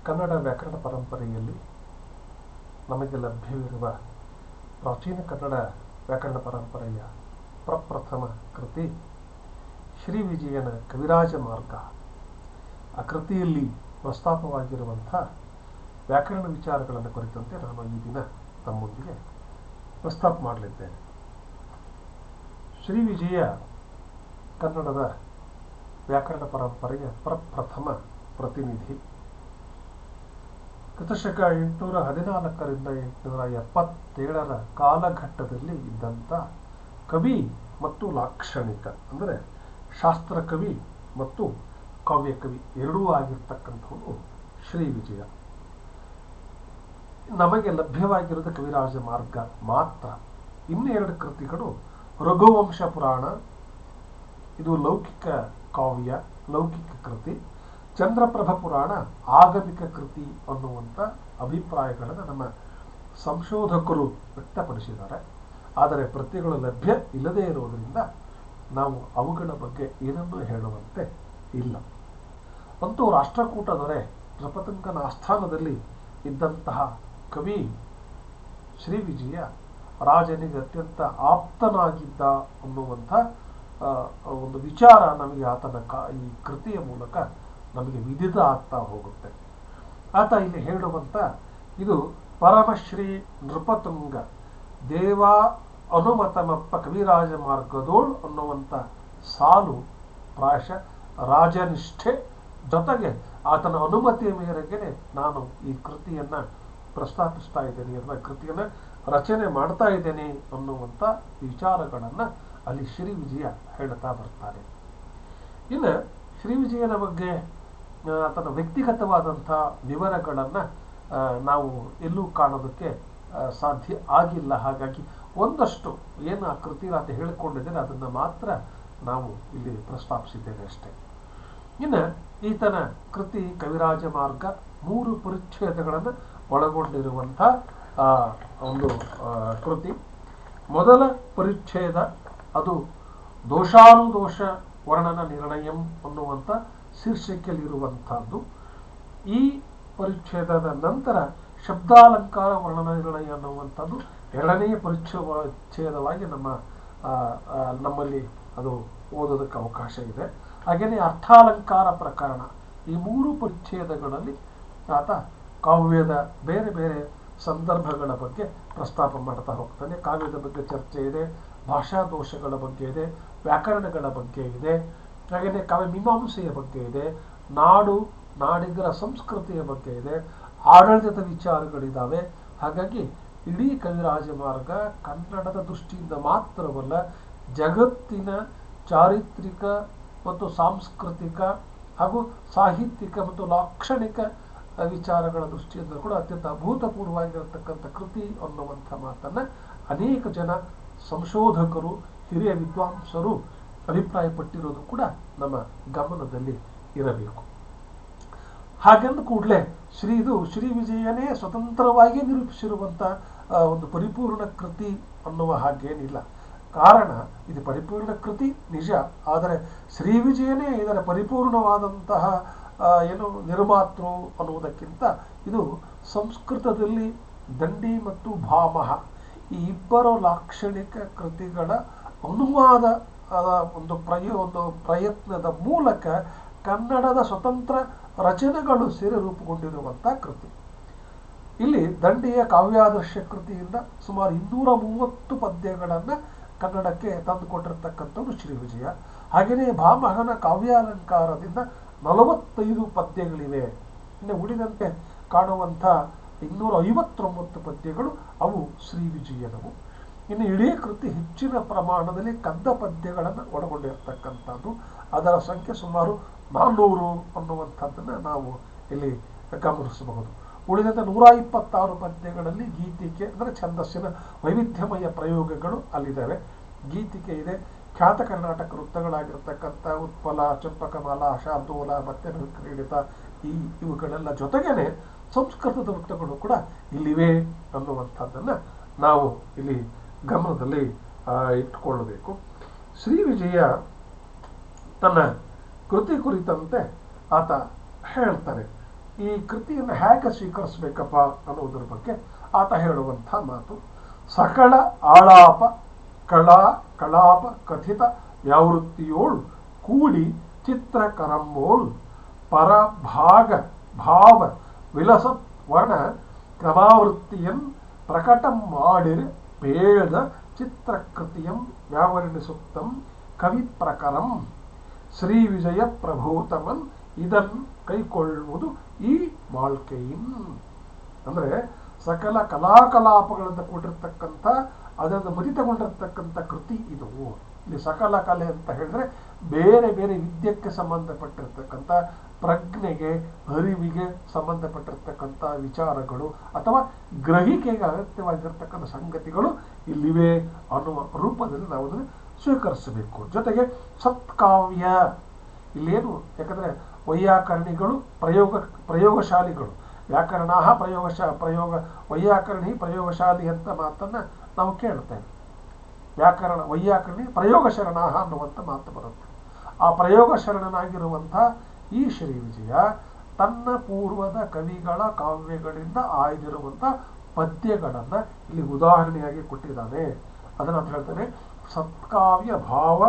ಕನ್ನಡ ವ್ಯಾಕರಣ ಪರಂಪರೆಯಲ್ಲಿ ನಮಗೆ ಲಭ್ಯವಿರುವ ಪ್ರಾಚೀನ ಕನ್ನಡ ವ್ಯಾಕರಣ ಪರಂಪರೆಯ ಪ್ರಪ್ರಥಮ ಕೃತಿ ಶ್ರೀ ವಿಜಯನ ಕವಿರಾಜ ಮಾರ್ಗ. ಆ ಕೃತಿಯಲ್ಲಿ ಪ್ರಸ್ತಾಪವಾಗಿರುವಂಥ ವ್ಯಾಕರಣ ವಿಚಾರಗಳನ್ನು ಕುರಿತಂತೆ ನಾನು ಈ ದಿನ ತಮ್ಮೊಂದಿಗೆ ಪ್ರಸ್ತಾಪ ಮಾಡಲಿದ್ದೇನೆ. ಶ್ರೀ ವಿಜಯ ಕನ್ನಡದ ವ್ಯಾಕರಣ ಪರಂಪರೆಯ ಪ್ರಪ್ರಥಮ ಪ್ರತಿನಿಧಿ. ಕ್ರಿಸ್ತಶಕ 814ರಿಂದ 877 ಕಾಲಘಟ್ಟದಲ್ಲಿ ಇದ್ದಂಥ ಕವಿ ಮತ್ತು ಲಾಕ್ಷಣಿಕ, ಅಂದರೆ ಶಾಸ್ತ್ರ ಕವಿ ಮತ್ತು ಕಾವ್ಯ ಕವಿ ಎರಡೂ ಆಗಿರ್ತಕ್ಕಂಥವನು ಶ್ರೀ ವಿಜಯ. ನಮಗೆ ಲಭ್ಯವಾಗಿರೋದು ಕವಿರಾಜ ಮಾರ್ಗ ಮಾತ್ರ. ಇನ್ನೆರಡು ಕೃತಿಗಳು ರಘುವಂಶ ಪುರಾಣ, ಇದು ಲೌಕಿಕ ಕಾವ್ಯ, ಲೌಕಿಕ ಕೃತಿ. ಚಂದ್ರಪ್ರಭ ಪುರಾಣ ಆಗಮಿಕ ಕೃತಿ ಅನ್ನುವಂಥ ಅಭಿಪ್ರಾಯಗಳನ್ನು ನಮ್ಮ ಸಂಶೋಧಕರು ವ್ಯಕ್ತಪಡಿಸಿದ್ದಾರೆ. ಆದರೆ ಪ್ರತಿಗಳು ಲಭ್ಯ ಇಲ್ಲದೇ ಇರುವುದರಿಂದ ನಾವು ಅವುಗಳ ಬಗ್ಗೆ ಏನನ್ನೂ ಹೇಳುವಂತೆ ಇಲ್ಲ. ಅಂತೂ ರಾಷ್ಟ್ರಕೂಟ ದೊರೆ ನೃಪತುಂಗನ ಆಸ್ಥಾನದಲ್ಲಿ ಇದ್ದಂತಹ ಕವಿ ಶ್ರೀ ವಿಜಯ ರಾಜನಿಗೆ ಅತ್ಯಂತ ಆಪ್ತನಾಗಿದ್ದ ಅನ್ನುವಂಥ ಒಂದು ವಿಚಾರ ನಮಗೆ ಆತನ ಈ ಕೃತಿಯ ಮೂಲಕ ನಮಗೆ ವಿದಿತ ಆಗ್ತಾ ಹೋಗುತ್ತೆ. ಆತ ಇಲ್ಲಿ ಹೇಳುವಂಥ ಇದು ಪರಮಶ್ರೀ ನೃಪತುಂಗ ದೇವ ಅನುಮತಮಪ್ಪ ಕವಿರಾಜ ಮಾರ್ಗದೋಳ್ ಅನ್ನುವಂಥ ಸಾಲು ಪ್ರಾಯಶಃ ರಾಜನಿಷ್ಠೆ ಜೊತೆಗೆ ಆತನ ಅನುಮತಿಯ ಮೇರೆಗೆ ನಾನು ಈ ಕೃತಿಯನ್ನು ಪ್ರಸ್ತಾಪಿಸ್ತಾ ಇದ್ದೇನೆ, ಅಥವಾ ಕೃತಿಯನ್ನು ರಚನೆ ಮಾಡ್ತಾ ಇದ್ದೇನೆ ಅನ್ನುವಂಥ ವಿಚಾರಗಳನ್ನು ಅಲ್ಲಿ ಶ್ರೀ ವಿಜಯ ಹೇಳ್ತಾ ಬರ್ತಾರೆ. ಇನ್ನು ಶ್ರೀ ವಿಜಯನ ಬಗ್ಗೆ ಆತನ ವ್ಯಕ್ತಿಗತವಾದಂಥ ವಿವರಗಳನ್ನು ನಾವು ಎಲ್ಲೂ ಕಾಣೋದಕ್ಕೆ ಸಾಧ್ಯ ಆಗಿಲ್ಲ. ಹಾಗಾಗಿ ಒಂದಷ್ಟು ಏನು ಆ ಕೃತಿ ಆತ ಹೇಳಿಕೊಂಡಿದ್ದೇನೆ ಅದನ್ನು ಮಾತ್ರ ನಾವು ಇಲ್ಲಿ ಪ್ರಸ್ತಾಪಿಸಿದ್ದೇನೆ ಅಷ್ಟೇ. ಇನ್ನು ಈತನ ಕೃತಿ ಕವಿರಾಜ ಮಾರ್ಗ 3 ಪರಿಚ್ಛೇದಗಳನ್ನು ಒಳಗೊಂಡಿರುವಂಥ ಒಂದು ಕೃತಿ. ಮೊದಲ ಪರಿಚ್ಛೇದ ಅದು ದೋಷಾನುದೋಷ ವರ್ಣನ ನಿರ್ಣಯಂ ಅನ್ನುವಂಥ ಶೀರ್ಷಿಕೆಯಲ್ಲಿರುವಂಥದ್ದು. ಈ ಪರಿಚ್ಛೇದದ ನಂತರ ಶಬ್ದಾಲಂಕಾರ ವರ್ಣನ ನಿರ್ಣಯ ಅನ್ನುವಂಥದ್ದು ಎರಡನೆಯ ಪರಿಚ್ಛೇದವಾಗಿ ನಮ್ಮಲ್ಲಿ ಅದು ಓದೋದಕ್ಕೆ ಅವಕಾಶ ಇದೆ. ಹಾಗೆಯೇ ಅರ್ಥಾಲಂಕಾರ ಪ್ರಕರಣ, ಈ 3 ಪರಿಚ್ಛೇದಗಳಲ್ಲಿ ಆತ ಕಾವ್ಯದ ಬೇರೆ ಬೇರೆ ಸಂದರ್ಭಗಳ ಬಗ್ಗೆ ಪ್ರಸ್ತಾಪ ಮಾಡ್ತಾ ಹೋಗ್ತಾನೆ. ಕಾವ್ಯದ ಬಗ್ಗೆ ಚರ್ಚೆ ಇದೆ, ಭಾಷಾ ದೋಷಗಳ ಬಗ್ಗೆ ಇದೆ, ವ್ಯಾಕರಣಗಳ ಬಗ್ಗೆ ಇದೆ, ಹಾಗೆಯೇ ಕಾವ್ಯ ಮೀಮಾಂಸೆಯ ಬಗ್ಗೆ ಇದೆ, ನಾಡಿಗರ ಸಂಸ್ಕೃತಿಯ ಬಗ್ಗೆ ಇದೆ, ಆಡಳಿತದ ವಿಚಾರಗಳಿದ್ದಾವೆ. ಹಾಗಾಗಿ ಇಡೀ ಕವಿರಾಜ ಮಾರ್ಗ ಕನ್ನಡದ ದೃಷ್ಟಿಯಿಂದ ಮಾತ್ರವಲ್ಲ, ಜಗತ್ತಿನ ಚಾರಿತ್ರಿಕ ಮತ್ತು ಸಾಂಸ್ಕೃತಿಕ ಹಾಗೂ ಸಾಹಿತ್ಯಿಕ ಮತ್ತು ಲಾಕ್ಷಣಿಕ ವಿಚಾರಗಳ ದೃಷ್ಟಿಯಿಂದ ಕೂಡ ಅತ್ಯಂತ ಅಭೂತಪೂರ್ವವಾಗಿರತಕ್ಕಂಥ ಕೃತಿ ಅನ್ನುವಂಥ ಮಾತನ್ನು ಅನೇಕ ಜನ ಸಂಶೋಧಕರು, ಹಿರಿಯ ವಿದ್ವಾಂಸರು ಅಭಿಪ್ರಾಯಪಟ್ಟಿರೋದು ಕೂಡ ನಮ್ಮ ಗಮನದಲ್ಲಿ ಇರಬೇಕು. ಹಾಗೆಂದು ಕೂಡಲೇ ಶ್ರೀ ವಿಜಯನೇ ಸ್ವತಂತ್ರವಾಗಿ ನಿರೂಪಿಸಿರುವಂಥ ಒಂದು ಪರಿಪೂರ್ಣ ಕೃತಿ ಅನ್ನುವ ಹಾಗೇನಿಲ್ಲ. ಕಾರಣ ಇದು ಪರಿಪೂರ್ಣ ಕೃತಿ ನಿಜ, ಆದರೆ ಶ್ರೀ ವಿಜಯನೇ ಇದರ ಪರಿಪೂರ್ಣವಾದಂತಹ ನಿರ್ಮಾತೃ ಅನ್ನುವುದಕ್ಕಿಂತ ಇದು ಸಂಸ್ಕೃತದಲ್ಲಿ ದಂಡಿ ಮತ್ತು ಭಾಮಹ ಈ ಇಬ್ಬರು ಲಾಕ್ಷಣಿಕ ಕೃತಿಗಳ ಅನುವಾದ ಒಂದು ಪ್ರಯತ್ನದ ಮೂಲಕ ಕನ್ನಡದ ಸ್ವತಂತ್ರ ರಚನೆಗಳು ಸೇರಿ ರೂಪುಗೊಂಡಿರುವಂಥ ಕೃತಿ. ಇಲ್ಲಿ ದಂಡಿಯ ಕಾವ್ಯಾದರ್ಶ ಕೃತಿಯಿಂದ ಸುಮಾರು 230 ಪದ್ಯಗಳನ್ನು ಕನ್ನಡಕ್ಕೆ ತಂದುಕೊಟ್ಟಿರ್ತಕ್ಕಂಥವ್ರು ಶ್ರೀ ವಿಜಯ. ಹಾಗೆಯೇ ಭಾಮಹನ ಕಾವ್ಯಾಲಂಕಾರದಿಂದ 45 ಪದ್ಯಗಳಿವೆ. ಇನ್ನು ಉಳಿದಂತೆ ಕಾಣುವಂಥ 259 ಪದ್ಯಗಳು ಅವು ಶ್ರೀ ವಿಜಯನವು. ಇನ್ನು ಇಡೀ ಕೃತಿ ಹೆಚ್ಚಿನ ಪ್ರಮಾಣದಲ್ಲಿ ಕದ್ದ ಪದ್ಯಗಳನ್ನು ಒಳಗೊಂಡಿರ್ತಕ್ಕಂಥದ್ದು. ಅದರ ಸಂಖ್ಯೆ ಸುಮಾರು 400 ಅನ್ನುವಂಥದ್ದನ್ನು ನಾವು ಇಲ್ಲಿ ಗಮನಿಸಬಹುದು. ಉಳಿದಂತೆ 126 ಪದ್ಯಗಳಲ್ಲಿ ಗೀತಿಕೆ, ಅಂದರೆ ಛಂದಸ್ಸಿನ ವೈವಿಧ್ಯಮಯ ಪ್ರಯೋಗಗಳು ಅಲ್ಲಿದ್ದಾವೆ. ಗೀತಿಕೆ ಇದೆ, ಖ್ಯಾತ ಕರ್ನಾಟಕ ವೃತ್ತಗಳಾಗಿರ್ತಕ್ಕಂಥ ಉತ್ಪಲ, ಚಂಪಕಮಾಲ, ಶಾರ್ದೂಲ, ಮತ್ತೆ ಕ್ರೀಡಿತ, ಇವುಗಳೆಲ್ಲ ಜೊತೆಗೇನೆ ಸಂಸ್ಕೃತದ ವೃತ್ತಗಳು ಕೂಡ ಇಲ್ಲಿವೆ ಅನ್ನುವಂಥದ್ದನ್ನು ನಾವು ಇಲ್ಲಿ ಗಮನದಲ್ಲಿ ಇಟ್ಟುಕೊಳ್ಳಬೇಕು. ಶ್ರೀ ವಿಜಯ ತನ್ನ ಕೃತಿ ಕುರಿತಂತೆ ಆತ ಹೇಳ್ತಾನೆ, ಈ ಕೃತಿಯನ್ನು ಹೇಗೆ ಸ್ವೀಕರಿಸಬೇಕಪ್ಪ ಅನ್ನೋದ್ರ ಬಗ್ಗೆ ಆತ ಹೇಳುವಂಥ ಮಾತು, ಸಕಲ ಆಳಾಪ ಕಳಾಪ ಕಥಿತ ವ್ಯಾವೃತ್ತಿಯೋಳು ಕೂಡಿ ಚಿತ್ರಕರಂಬೋಲ್ ಪರಭಾಗ ಭಾವ ವಿಲಸ ವರ್ಣ ಕ್ರಮಾವೃತ್ತಿಯನ್ ಪ್ರಕಟಂ ಮಾಡಿರ್ ಬೇದ ಚಿತ್ರಕೃತಿಯಂ ವ್ಯಾವರ್ಣಿಸುತ್ತಂ ಕವಿ ಪ್ರಕರಂ ಶ್ರೀ ವಿಜಯ ಪ್ರಭೂತಮನ್ ಇದನ್ನು ಕೈಕೊಳ್ಳುವುದು ಈ ಮಾಳ್ಕೆಯಿನ್. ಅಂದ್ರೆ ಸಕಲ ಕಲಾಕಲಾಪಗಳಿಂದ ಕೂಡಿರ್ತಕ್ಕಂಥ, ಅದನ್ನು ಮದಿತಗೊಂಡಿರ್ತಕ್ಕಂಥ ಕೃತಿ ಇದು. ಇಲ್ಲಿ ಸಕಲ ಕಲೆ ಅಂತ ಹೇಳಿದ್ರೆ ಬೇರೆ ಬೇರೆ ವಿದ್ಯಕ್ಕೆ ಸಂಬಂಧಪಟ್ಟಿರ್ತಕ್ಕಂಥ, ಪ್ರಜ್ಞೆಗೆ ಅರಿವಿಗೆ ಸಂಬಂಧಪಟ್ಟಿರ್ತಕ್ಕಂಥ ವಿಚಾರಗಳು ಅಥವಾ ಗ್ರಹಿಕೆಗೆ ಅಗತ್ಯವಾಗಿರ್ತಕ್ಕಂಥ ಸಂಗತಿಗಳು ಇಲ್ಲಿವೆ ಅನ್ನುವ ರೂಪದಲ್ಲಿ ನಾವು ಅದನ್ನು ಸ್ವೀಕರಿಸಬೇಕು. ಜೊತೆಗೆ ಸತ್ಕಾವ್ಯ ಇಲ್ಲೇನು, ಯಾಕಂದ್ರೆ ವೈಯಾಕರಣಿಗಳು ಪ್ರಯೋಗಶಾಲಿಗಳು, ವ್ಯಾಕರಣ ವೈಯಾಕರಣಿ ಪ್ರಯೋಗಶಾಲಿ ಅಂತ ಮಾತನ್ನ ನಾವು ಕೇಳ್ತೇವೆ. ವೈಯಾಕರಣಿ ಪ್ರಯೋಗಶರಣ ಅನ್ನುವಂಥ ಮಾತು ಬರುತ್ತೆ. ಆ ಪ್ರಯೋಗ ಶರಣನಾಗಿರುವಂಥ ಈ ಶ್ರೀ ವಿಜಯ ತನ್ನ ಪೂರ್ವದ ಕವಿಗಳ ಕಾವ್ಯಗಳಿಂದ ಆಯ್ದಿರುವಂಥ ಪದ್ಯಗಳನ್ನ ಇಲ್ಲಿ ಉದಾಹರಣೆಯಾಗಿ ಕೊಟ್ಟಿದ್ದಾನೆ. ಅದನ್ನ ಹೇಳ್ತಾನೆ, ಸತ್ಕಾವ್ಯ ಭಾವ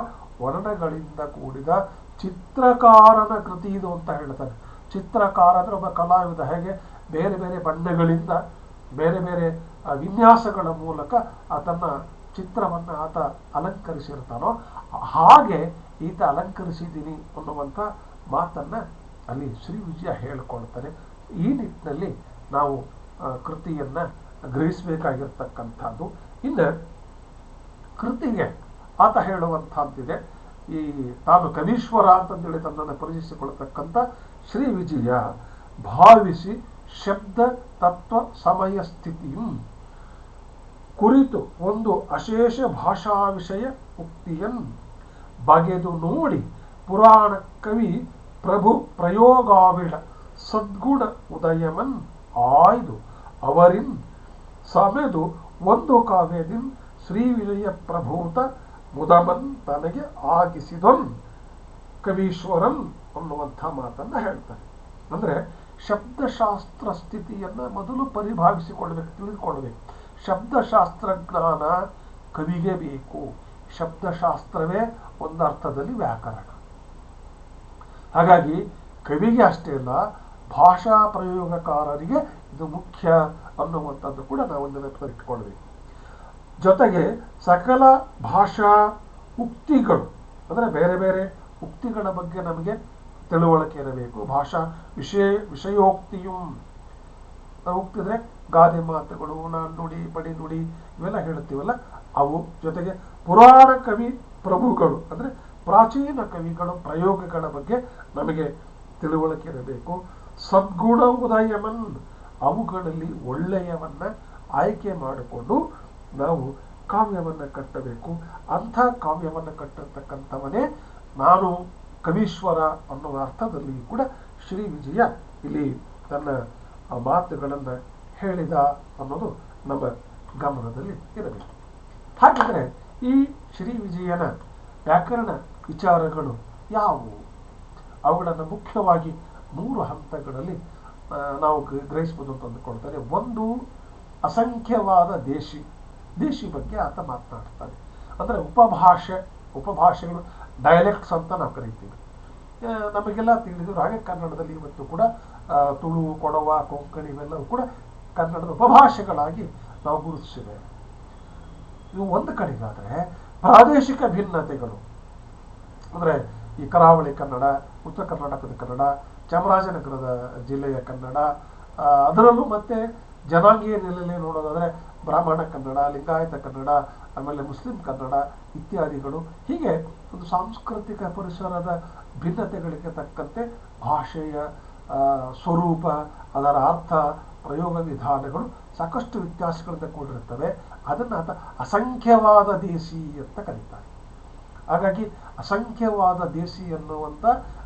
ವರ್ಣಗಳಿಂದ ಕೂಡಿದ ಚಿತ್ರಕಾರನ ಕೃತಿ ಇದು ಅಂತ ಹೇಳ್ತಾನೆ. ಚಿತ್ರಕಾರ ಅಂದ್ರೆ ಒಬ್ಬ ಕಲಾವಿದ ಹೇಗೆ ಬೇರೆ ಬೇರೆ ಬಣ್ಣಗಳಿಂದ ಬೇರೆ ಬೇರೆ ವಿನ್ಯಾಸಗಳ ಮೂಲಕ ತನ್ನ ಚಿತ್ರವನ್ನು ಆತ ಅಲಂಕರಿಸಿರ್ತಾನೋ ಹಾಗೆ ಈತ ಅಲಂಕರಿಸಿದ್ದೀನಿ ಅನ್ನುವಂಥ ಮಾತನ್ನ ಅಲ್ಲಿ ಶ್ರೀ ವಿಜಯ ಹೇಳಿಕೊಳ್ತಾರೆ. ಈ ನಿಟ್ಟಿನಲ್ಲಿ ನಾವು ಕೃತಿಯನ್ನ ಗ್ರಹಿಸಬೇಕಾಗಿರ್ತಕ್ಕಂಥದ್ದು. ಇನ್ನು ಕೃತಿಗೆ ಆತ ಹೇಳುವಂಥದ್ದಿದೆ, ಈ ತಾನು ಕವೀಶ್ವರ ಅಂತಂದೇಳಿ ತನ್ನನ್ನು ಪರಿಚಯಿಸಿಕೊಳ್ಳತಕ್ಕಂಥ ಶ್ರೀ ವಿಜಯ ಭಾವಿಸಿ ಶಬ್ದ ತತ್ವ ಸಮಯ ಸ್ಥಿತಿಯು ಕುರಿತು ಒಂದು ಅಶೇಷ ಭಾಷಾ ವಿಷಯ ಉಕ್ತಿಯನ್ ಬಗೆದು ನೋಡಿ ಪುರಾಣ ಕವಿ ಪ್ರಭು ಪ್ರಯೋಗಾವಿಳ ಸದ್ಗುಣ ಉದಯಮನ್ ಆಯ್ದು ಅವರಿನ್ ಸಮೆದು ಒಂದು ಕಾವ್ಯದಿನ್ ಶ್ರೀ ವಿಜಯ ಪ್ರಭೂತ ಮುದಮನ್ ತನಗೆ ಆಗಿಸಿದೊನ್ ಕವೀಶ್ವರನ್ ಅನ್ನುವಂಥ ಮಾತನ್ನ ಹೇಳ್ತಾರೆ. ಅಂದ್ರೆ ಶಬ್ದಶಾಸ್ತ್ರ ಸ್ಥಿತಿಯನ್ನ ಮೊದಲು ಪರಿಭಾವಿಸಿಕೊಳ್ಬೇಕು, ತಿಳಿದುಕೊಳ್ಬೇಕು. ಶಬ್ದಶಾಸ್ತ್ರ ಜ್ಞಾನ ಕವಿಗೆ ಬೇಕು. ಶಬ್ದಶಾಸ್ತ್ರವೇ ಒಂದರ್ಥದಲ್ಲಿ ವ್ಯಾಕರಣ. ಹಾಗಾಗಿ ಕವಿಗೆ ಅಷ್ಟೇ ಅಲ್ಲ, ಭಾಷಾ ಪ್ರಯೋಗಕಾರರಿಗೆ ಇದು ಮುಖ್ಯ ಅನ್ನುವಂಥದ್ದು ಕೂಡ ನಾವು ನೆನಪಿಟ್ಟುಕೊಳ್ಬೇಕು. ಜೊತೆಗೆ ಸಕಲ ಭಾಷಾ ಉಕ್ತಿಗಳು ಅಂದ್ರೆ ಬೇರೆ ಬೇರೆ ಉಕ್ತಿಗಳ ಬಗ್ಗೆ ನಮಗೆ ತಿಳುವಳಿಕೆ ಇರಬೇಕು. ಭಾಷಾ ವಿಷಯೋಕ್ತಿಯು ಉಕ್ತಿದ್ರೆ ಗಾದೆ ಮಾತುಗಳು, ನಾಣ್ಣುಡಿ, ಬಡಿನುಡಿ ಇವೆಲ್ಲ ಹೇಳ್ತೀವಲ್ಲ ಅವು. ಜೊತೆಗೆ ಪುರಾಣ ಕವಿ ಪ್ರಭುಗಳು ಅಂದ್ರೆ ಪ್ರಾಚೀನ ಕವಿಗಳು ಪ್ರಯೋಗಗಳ ಬಗ್ಗೆ ನಮಗೆ ತಿಳುವಳಿಕೆ ಇರಬೇಕು. ಸದ್ಗುಣ ಉದಯಮನ್ ಅವುಗಳಲ್ಲಿ ಒಳ್ಳೆಯವನ್ನ ಆಯ್ಕೆ ಮಾಡಿಕೊಂಡು ನಾವು ಕಾವ್ಯವನ್ನ ಕಟ್ಟಬೇಕು. ಅಂಥ ಕಾವ್ಯವನ್ನ ಕಟ್ಟಿರ್ತಕ್ಕಂಥವನೇ ನಾನು ಕವೀಶ್ವರ ಅನ್ನುವ ಅರ್ಥದಲ್ಲಿ ಕೂಡ ಶ್ರೀ ವಿಜಯ ಇಲ್ಲಿ ತನ್ನ ಮಾತುಗಳನ್ನು ಹೇಳಿದ ಅನ್ನೋದು ನಮ್ಮ ಗಮನದಲ್ಲಿ ಇರಬೇಕು. ಹಾಗಿದ್ರೆ ಈ ಶ್ರೀ ವಿಜಯನ ವ್ಯಾಕರಣ ವಿಚಾರಗಳು ಯಾವುವು? ಅವುಗಳನ್ನು ಮುಖ್ಯವಾಗಿ 3 ಹಂತಗಳಲ್ಲಿ ನಾವು ಗ್ರಹಿಸಬಹುದು ಅಂತ ಅಂದುಕೊಳ್ತಾರೆ. ಒಂದು, ಅಸಂಖ್ಯವಾದ ದೇಶಿ ಬಗ್ಗೆ ಆತ ಮಾತನಾಡ್ತಾನೆ. ಅಂದ್ರೆ ಉಪಭಾಷೆಗಳು ಡೈಲೆಕ್ಟ್ಸ್ ಅಂತ ನಾವು ಕರಿತೀವಿ. ನಮಗೆಲ್ಲ ತಿಳಿದ್ರು ಹಾಗೆ ಕನ್ನಡದಲ್ಲಿ ಇವತ್ತು ಕೂಡ ತುಳು, ಕೊಡವ, ಕೊಂಕಣಿ ಇವೆಲ್ಲವೂ ಕೂಡ ಕನ್ನಡದ ಉಪಭಾಷೆಗಳಾಗಿ ನಾವು ಗುರುತಿಸಿದ್ದೇವೆ. ಇವು ಒಂದು ಕಡೆಗಾದ್ರೆ ಪ್ರಾದೇಶಿಕ ಭಿನ್ನತೆಗಳು ಅಂದ್ರೆ ಈ ಕರಾವಳಿ ಕನ್ನಡ, ಉತ್ತರ ಕರ್ನಾಟಕದ ಕನ್ನಡ, ಚಾಮರಾಜನಗರದ ಜಿಲ್ಲೆಯ ಕನ್ನಡ, ಅದರಲ್ಲೂ ಮತ್ತೆ ಜನಾಂಗೀಯ ನೆಲೆಯಲ್ಲಿ ನೋಡೋದಾದ್ರೆ ಬ್ರಾಹ್ಮಣ ಕನ್ನಡ, ಲಿಂಗಾಯತ ಕನ್ನಡ, ಆಮೇಲೆ ಮುಸ್ಲಿಂ ಕನ್ನಡ ಇತ್ಯಾದಿಗಳು. ಹೀಗೆ ಒಂದು ಸಾಂಸ್ಕೃತಿಕ ಪರಿಸರದ ಭಿನ್ನತೆಗಳಿಗೆ ತಕ್ಕಂತೆ ಭಾಷೆಯ ಸ್ವರೂಪ, ಅದರ ಅರ್ಥ, ಪ್ರಯೋಗ ವಿಧಾನಗಳು ಸಾಕಷ್ಟು ವ್ಯತ್ಯಾಸಗಳಿಂದ ಕೂಡಿರುತ್ತವೆ. ಅದನ್ನ ಅಸಂಖ್ಯವಾದ ದೇಸಿ ಅಂತ ಕರೀತಾರೆ. ಹಾಗಾಗಿ ಅಸಂಖ್ಯವಾದ ದೇಸಿ ಅನ್ನುವಂಥ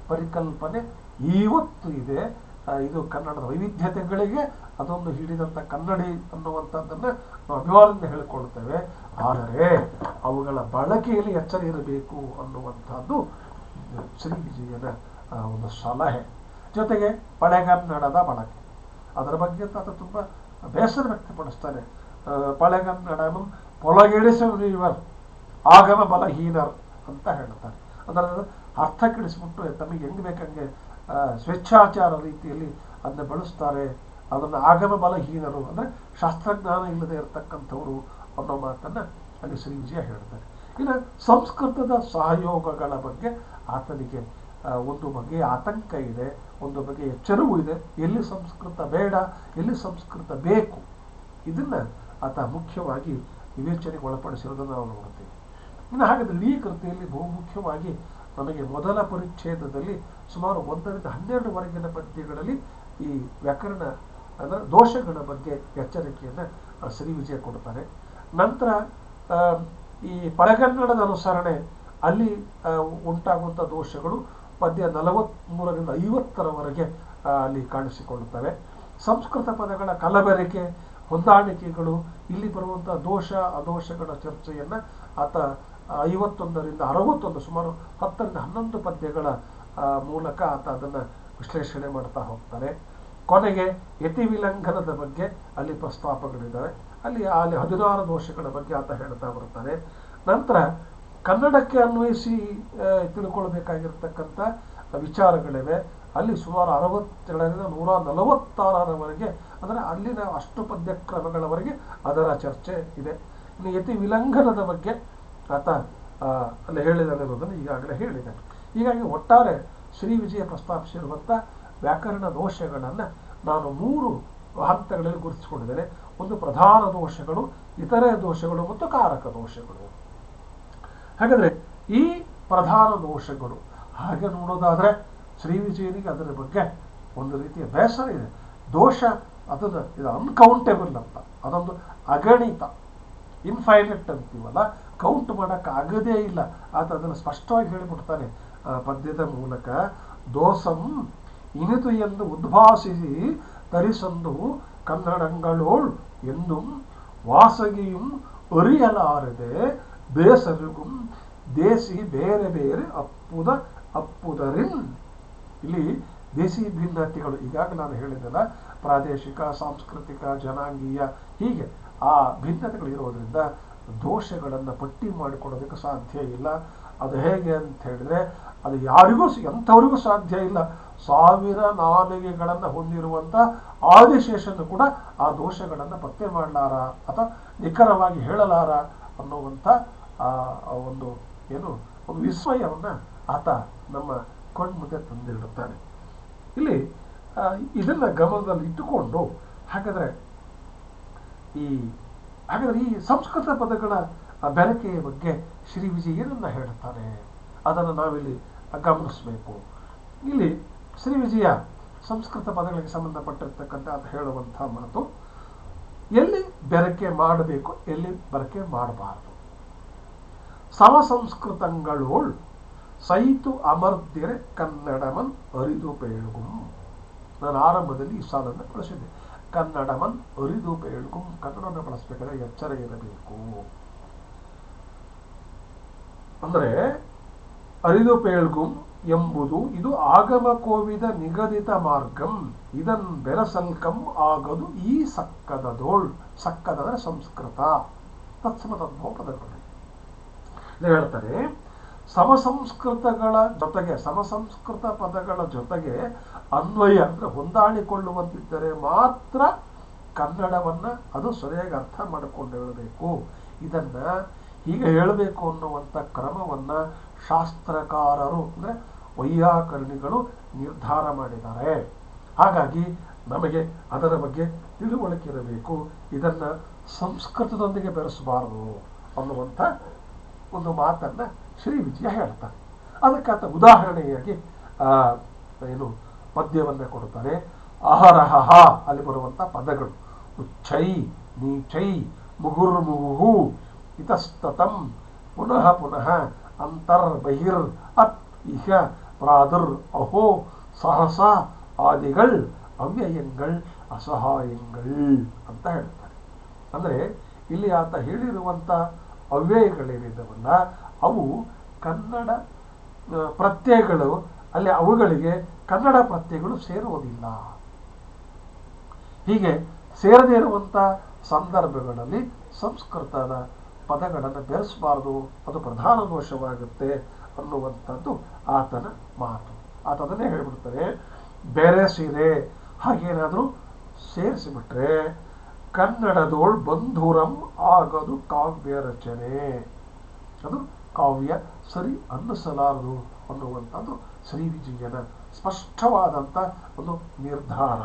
ಪರಿಕಲ್ಪನೆ ಇವತ್ತು ಇದೆ. ಇದು ಕನ್ನಡದ ವೈವಿಧ್ಯತೆಗಳಿಗೆ ಅದೊಂದು ಹಿಡಿದಂಥ ಕನ್ನಡಿ ಅನ್ನುವಂಥದ್ದನ್ನು ನಾವು ಅಭಿಮಾನದಿಂದ ಹೇಳಿಕೊಳ್ಳುತ್ತೇವೆ. ಆದರೆ ಅವುಗಳ ಬಳಕೆಯಲ್ಲಿ ಎಚ್ಚರ ಇರಬೇಕು ಅನ್ನುವಂಥದ್ದು ಶ್ರೀ ವಿಜಯನ ಒಂದು ಸಲಹೆ. ಜೊತೆಗೆ ಪಳೆಗನ್ನಡದ ಬಳಕೆ, ಅದರ ಬಗ್ಗೆ ಆತ ತುಂಬ ಬೇಸರ ವ್ಯಕ್ತಪಡಿಸ್ತಾನೆ. ಪಳೆಗನ್ನಡಂ ಪೊಲಗೆಡಿಸುವರ್ ಆಗಮ ಬಲಹೀನರ್ ಅಂತ ಹೇಳ್ತಾರೆ. ಅದರ ಅರ್ಥ ಕೆಡಿಸ್ಬಿಟ್ಟು ತಮಗೆ ಹೆಂಗೆ ಬೇಕಂಗೆ ಸ್ವೇಚ್ಛಾಚಾರ ರೀತಿಯಲ್ಲಿ ಅದನ್ನ ಬಳಸ್ತಾರೆ. ಅದನ್ನು ಆಗಮ ಬಲಹೀನರು ಅಂದರೆ ಶಾಸ್ತ್ರಜ್ಞಾನ ಇಲ್ಲದೆ ಇರತಕ್ಕಂಥವ್ರು ಅನ್ನೋ ಮಾತನ್ನು ಅಲ್ಲಿ ಶ್ರೀ ವಿಜಯ ಹೇಳ್ತಾರೆ. ಇನ್ನು ಸಂಸ್ಕೃತದ ಸಹಯೋಗಗಳ ಬಗ್ಗೆ ಆತನಿಗೆ ಒಂದು ಬಗೆಯ ಆತಂಕ ಇದೆ, ಒಂದು ಬಗೆಯ ಎಚ್ಚರವೂ ಇದೆ. ಎಲ್ಲಿ ಸಂಸ್ಕೃತ ಬೇಡ, ಎಲ್ಲಿ ಸಂಸ್ಕೃತ ಬೇಕು, ಇದನ್ನು ಆತ ಮುಖ್ಯವಾಗಿ ವಿವೇಚನೆಗೆ ಒಳಪಡಿಸಿರೋದನ್ನು ನಾವು ನೋಡ್ತೀವಿ. ಇನ್ನು ಹಾಗಾದರೆ ಈ ಕೃತಿಯಲ್ಲಿ ಬಹುಮುಖ್ಯವಾಗಿ ನಮಗೆ ಮೊದಲ ಪರಿಚ್ಛೇದದಲ್ಲಿ ಸುಮಾರು 1ರಿಂದ 12ವರೆಗಿನ ಪದ್ಯಗಳಲ್ಲಿ ಈ ವ್ಯಾಕರಣ ಅಂದರೆ ದೋಷಗಳ ಬಗ್ಗೆ ಎಚ್ಚರಿಕೆಯನ್ನು ಶ್ರೀ ವಿಜಯ ಕೊಡ್ತಾರೆ. ನಂತರ ಈ ಪಳೆಗನ್ನಡದ ಅನುಸರಣೆ ಅಲ್ಲಿ ಉಂಟಾಗುವಂಥ ದೋಷಗಳು ಪದ್ಯ 43ರಿಂದ 50ರವರೆಗೆ ಅಲ್ಲಿ ಕಾಣಿಸಿಕೊಳ್ಳುತ್ತವೆ. ಸಂಸ್ಕೃತ ಪದಗಳ ಕಲಬೆರಕೆ, ಹೊಂದಾಣಿಕೆಗಳು, ಇಲ್ಲಿ ಬರುವಂಥ ದೋಷ ಅದೋಷಗಳ ಚರ್ಚೆಯನ್ನು ಆತ 51ರಿಂದ 61 ಸುಮಾರು 10ರಿಂದ 11 ಪದ್ಯಗಳ ಮೂಲಕ ಆತ ಅದನ್ನು ವಿಶ್ಲೇಷಣೆ ಮಾಡ್ತಾ ಹೋಗ್ತಾರೆ. ಕೊನೆಗೆ ಯತಿ ವಿಲಂಘನದ ಬಗ್ಗೆ ಅಲ್ಲಿ ಪ್ರಸ್ತಾಪಗಳಿದ್ದಾವೆ. ಅಲ್ಲಿ 16 ದೋಷಗಳ ಬಗ್ಗೆ ಆತ ಹೇಳ್ತಾ ಬರ್ತಾನೆ. ನಂತರ ಕನ್ನಡಕ್ಕೆ ಅನ್ವಯಿಸಿ ತಿಳ್ಕೊಳ್ಬೇಕಾಗಿರ್ತಕ್ಕಂಥ ವಿಚಾರಗಳಿವೆ. ಅಲ್ಲಿ ಸುಮಾರು 62ರಿಂದ 146ರವರೆಗೆ ಅಂದರೆ ಅಲ್ಲಿನ ಅಷ್ಟು ಪದ್ಯಕ್ರಮಗಳವರೆಗೆ ಅದರ ಚರ್ಚೆ ಇದೆ. ಇನ್ನು ಯತಿ ವಿಲಂಘನದ ಬಗ್ಗೆ ಆತ ಅಲ್ಲಿ ಹೇಳಿದ್ದಾನೆ ಅನ್ನೋದನ್ನು ಈಗಾಗಲೇ ಹೇಳಿದ್ದಾನೆ. ಹೀಗಾಗಿ ಒಟ್ಟಾರೆ ಶ್ರೀ ವಿಜಯ ಪ್ರಸ್ತಾಪಿಸಿರುವಂಥ ವ್ಯಾಕರಣ ದೋಷಗಳನ್ನು ನಾನು 3 ಹಂತಗಳಲ್ಲಿ ಗುರುತಿಸಿಕೊಂಡಿದ್ದೇನೆ. ಒಂದು ಪ್ರಧಾನ ದೋಷಗಳು, ಇತರೆ ದೋಷಗಳು ಮತ್ತು ಕಾರಕ ದೋಷಗಳು. ಹಾಗಾದರೆ ಈ ಪ್ರಧಾನ ದೋಷಗಳು ಹಾಗೆ ನೋಡೋದಾದರೆ ಶ್ರೀ ವಿಜಯನಿಗೆ ಅದರ ಬಗ್ಗೆ ಒಂದು ರೀತಿಯ ಬೇಸರ ಇದೆ. ದೋಷ ಅದನ್ನು ಇದು ಅನ್ಕೌಂಟೇಬಲ್ ಅಂತ, ಅದೊಂದು ಅಗಣಿತ, ಇನ್ಫೈನೈಟ್ ಅಂತೀವಲ್ಲ, ಕೌಂಟ್ ಮಾಡೋಕ್ಕೆ ಆಗದೇ ಇಲ್ಲ. ಆತ ಅದನ್ನು ಸ್ಪಷ್ಟವಾಗಿ ಹೇಳಿಬಿಡ್ತಾನೆ ಪದ್ಯದ ಮೂಲಕ. ದೋಸಂ ಇನಿತು ಎಂದು ಉದ್ಭಾಸಿಸಿ ತರಿಸೊಂದು ಕನ್ನಡಂಗಳೋಳ್ ಎಂದು ವಾಸಗಿயும் ಅರಿಯಲಾರದೆ ಬೇಸರಿಗೂ ದೇಸಿ ಬೇರೆ ಬೇರೆ ಅಪ್ಪುದರಿನ್. ಇಲ್ಲಿ ದೇಸಿ ಭಿನ್ನತೆಗಳು ಈಗಾಗಲೇ ನಾನು ಹೇಳಿದ್ದೆಲ್ಲ, ಪ್ರಾದೇಶಿಕ, ಸಾಂಸ್ಕೃತಿಕ, ಜನಾಂಗೀಯ, ಹೀಗೆ ಆ ಭಿನ್ನತೆಗಳು ಇರೋದ್ರಿಂದ ದೋಷಗಳನ್ನು ಪಟ್ಟಿ ಮಾಡಿಕೊಡೋದಕ್ಕೆ ಸಾಧ್ಯ ಇಲ್ಲ. ಅದು ಹೇಗೆ ಅಂತ ಹೇಳಿದ್ರೆ ಅದು ಯಾರಿಗೂ ಎಂಥವರಿಗೂ ಸಾಧ್ಯ ಇಲ್ಲ. 1000 ನಾಲಿಗೆಗಳನ್ನು ಹೊಂದಿರುವಂಥ ಆದಿಶೇಷನ್ನು ಕೂಡ ಆ ದೋಷಗಳನ್ನು ಪತ್ತೆ ಮಾಡಲಾರ ಅಥವಾ ನಿಖರವಾಗಿ ಹೇಳಲಾರ ಅನ್ನುವಂಥ ಒಂದು ಒಂದು ವಿಸ್ಮಯವನ್ನು ಆತ ನಮ್ಮ ಕಣ್ಮುಂದೆ ತಂದಿಡುತ್ತಾನೆ. ಇಲ್ಲಿ ಇದನ್ನು ಗಮನದಲ್ಲಿ ಇಟ್ಟುಕೊಂಡು ಹಾಗಾದರೆ ಈ ಸಂಸ್ಕೃತ ಪದಗಳ ಬೆರಕೆಯ ಬಗ್ಗೆ ಶ್ರೀ ವಿಜಯ ಏನನ್ನ ಹೇಳ್ತಾನೆ ಅದನ್ನು ನಾವಿಲ್ಲಿ ಗಮನಿಸಬೇಕು. ಇಲ್ಲಿ ಶ್ರೀ ವಿಜಯ ಸಂಸ್ಕೃತ ಪದಗಳಿಗೆ ಸಂಬಂಧಪಟ್ಟಿರ್ತಕ್ಕಂಥ ಅಂತ ಹೇಳುವಂಥ ಮಾತು, ಎಲ್ಲಿ ಬೆರಕೆ ಮಾಡಬೇಕು, ಎಲ್ಲಿ ಬೆರಕೆ ಮಾಡಬಾರದು. ಸಮಸಂಸ್ಕೃತಂಗಳೋಳ್ ಸೈತು ಅಮರ್ದ್ಯರೆ ಕನ್ನಡಮನ್ ಅರಿದು ಪೇಳುಗುಂ. ನಾನು ಆರಂಭದಲ್ಲಿ ಈ ಸಾಲನ್ನು ಬಳಸಿದ್ದೆ. ಕನ್ನಡಮನ್ ಅರಿದು ಪೇಳುಗುಂ, ಕನ್ನಡವನ್ನು ಬಳಸಬೇಕಾದ್ರೆ ಎಚ್ಚರ ಇರಬೇಕು. ಅಂದರೆ ಅರಿದು ಪೇಳ್ಗುಂ ಎಂಬುದು ಇದು ಆಗಮ ಕೋವಿದ ನಿಗದಿತ ಮಾರ್ಗಂ ಇದನ್ ಬೆರಸಲ್ಕಂ ಆಗದು ಈ ಸಕ್ಕದದೋಳ್. ಸಕ್ಕದಂದ್ರೆ ಸಂಸ್ಕೃತ, ತತ್ಸಮತದ್ಭವ ಪದಗಳು ಹೇಳ್ತಾರೆ. ಸಮಸಂಸ್ಕೃತಗಳ ಜೊತೆಗೆ, ಸಮಸಂಸ್ಕೃತ ಪದಗಳ ಜೊತೆಗೆ ಅನ್ವಯ ಅಂದ್ರೆ ಹೊಂದಾಣಿಕೊಳ್ಳುವಂತಿದ್ದರೆ ಮಾತ್ರ ಕನ್ನಡವನ್ನ ಅದು ಸರಿಯಾಗಿ ಅರ್ಥ ಮಾಡಿಕೊಂಡು ಹೇಳಬೇಕು. ಇದನ್ನ ಹೀಗೆ ಹೇಳಬೇಕು ಅನ್ನುವಂಥ ಕ್ರಮವನ್ನ ಶಾಸ್ತ್ರಕಾರರು ಅಂದ್ರೆ ವೈಯಾಕರಣಿಗಳು ನಿರ್ಧಾರ ಮಾಡಿದ್ದಾರೆ. ಹಾಗಾಗಿ ನಮಗೆ ಅದರ ಬಗ್ಗೆ ತಿಳುವಳಿಕೆ ಇರಬೇಕು. ಇದನ್ನ ಸಂಸ್ಕೃತದೊಂದಿಗೆ ಬೆರೆಸಬಾರದು ಅನ್ನುವಂಥ ಒಂದು ಮಾತನ್ನ ಶ್ರೀ ವಿಜಯ ಹೇಳ್ತಾರೆ. ಅದಕ್ಕಾತ ಉದಾಹರಣೆಯಾಗಿ ಪದ್ಯವನ್ನ ಕೊಡುತ್ತಾರೆ. ಅಹರಹ ಅಲ್ಲಿ ಬರುವಂಥ ಪದಗಳು ಉಚ್ಚೈ, ನೀಚೈ, ಮುಹುರ್ಮುಹು, ಇತಸ್ತತಂ, ಪುನಃ ಪುನಃ, ಅಂತರ್ ಬಹಿರ್, ಅತ್ ಇಹ, ಪ್ರಾದುರ್, ಅಹೋ, ಸಹಸ ಆದಿಗಳ್, ಅವ್ಯಯಂಗಳ್, ಅಸಹಾಯಂಗಳ್ ಅಂತ ಹೇಳ್ತಾರೆ. ಅಂದರೆ ಇಲ್ಲಿ ಆತ ಹೇಳಿರುವಂಥ ಅವ್ಯಯಗಳೇನಿದ್ದಾವಲ್ಲ ಅವು ಕನ್ನಡ ಪ್ರತ್ಯಯಗಳು, ಅಲ್ಲಿ ಅವುಗಳಿಗೆ ಕನ್ನಡ ಪ್ರತ್ಯಯಗಳು ಸೇರುವುದಿಲ್ಲ. ಹೀಗೆ ಸೇರದೇ ಇರುವಂಥ ಸಂದರ್ಭಗಳಲ್ಲಿ ಸಂಸ್ಕೃತದ ಪದಗಳನ್ನು ಬೆರೆಸಬಾರದು, ಅದು ಪ್ರಧಾನ ದೋಷವಾಗುತ್ತೆ ಅನ್ನುವಂಥದ್ದು ಆತನ ಮಾತು. ಆತದನ್ನೇ ಹೇಳಿಬಿಡ್ತಾರೆ, ಬೆರೆಸಿರೆ ಹಾಗೇನಾದರೂ ಸೇರಿಸಿಬಿಟ್ರೆ ಕನ್ನಡದೋಳ್ ಬಂಧುರಂ ಆಗದು ಕಾವ್ಯ ರಚನೆ, ಅದು ಕಾವ್ಯ ಸರಿ ಅನ್ನಿಸಲಾರದು ಅನ್ನುವಂಥದ್ದು ಶ್ರೀ ವಿಜಯನ ಸ್ಪಷ್ಟವಾದಂಥ ಒಂದು ನಿರ್ಧಾರ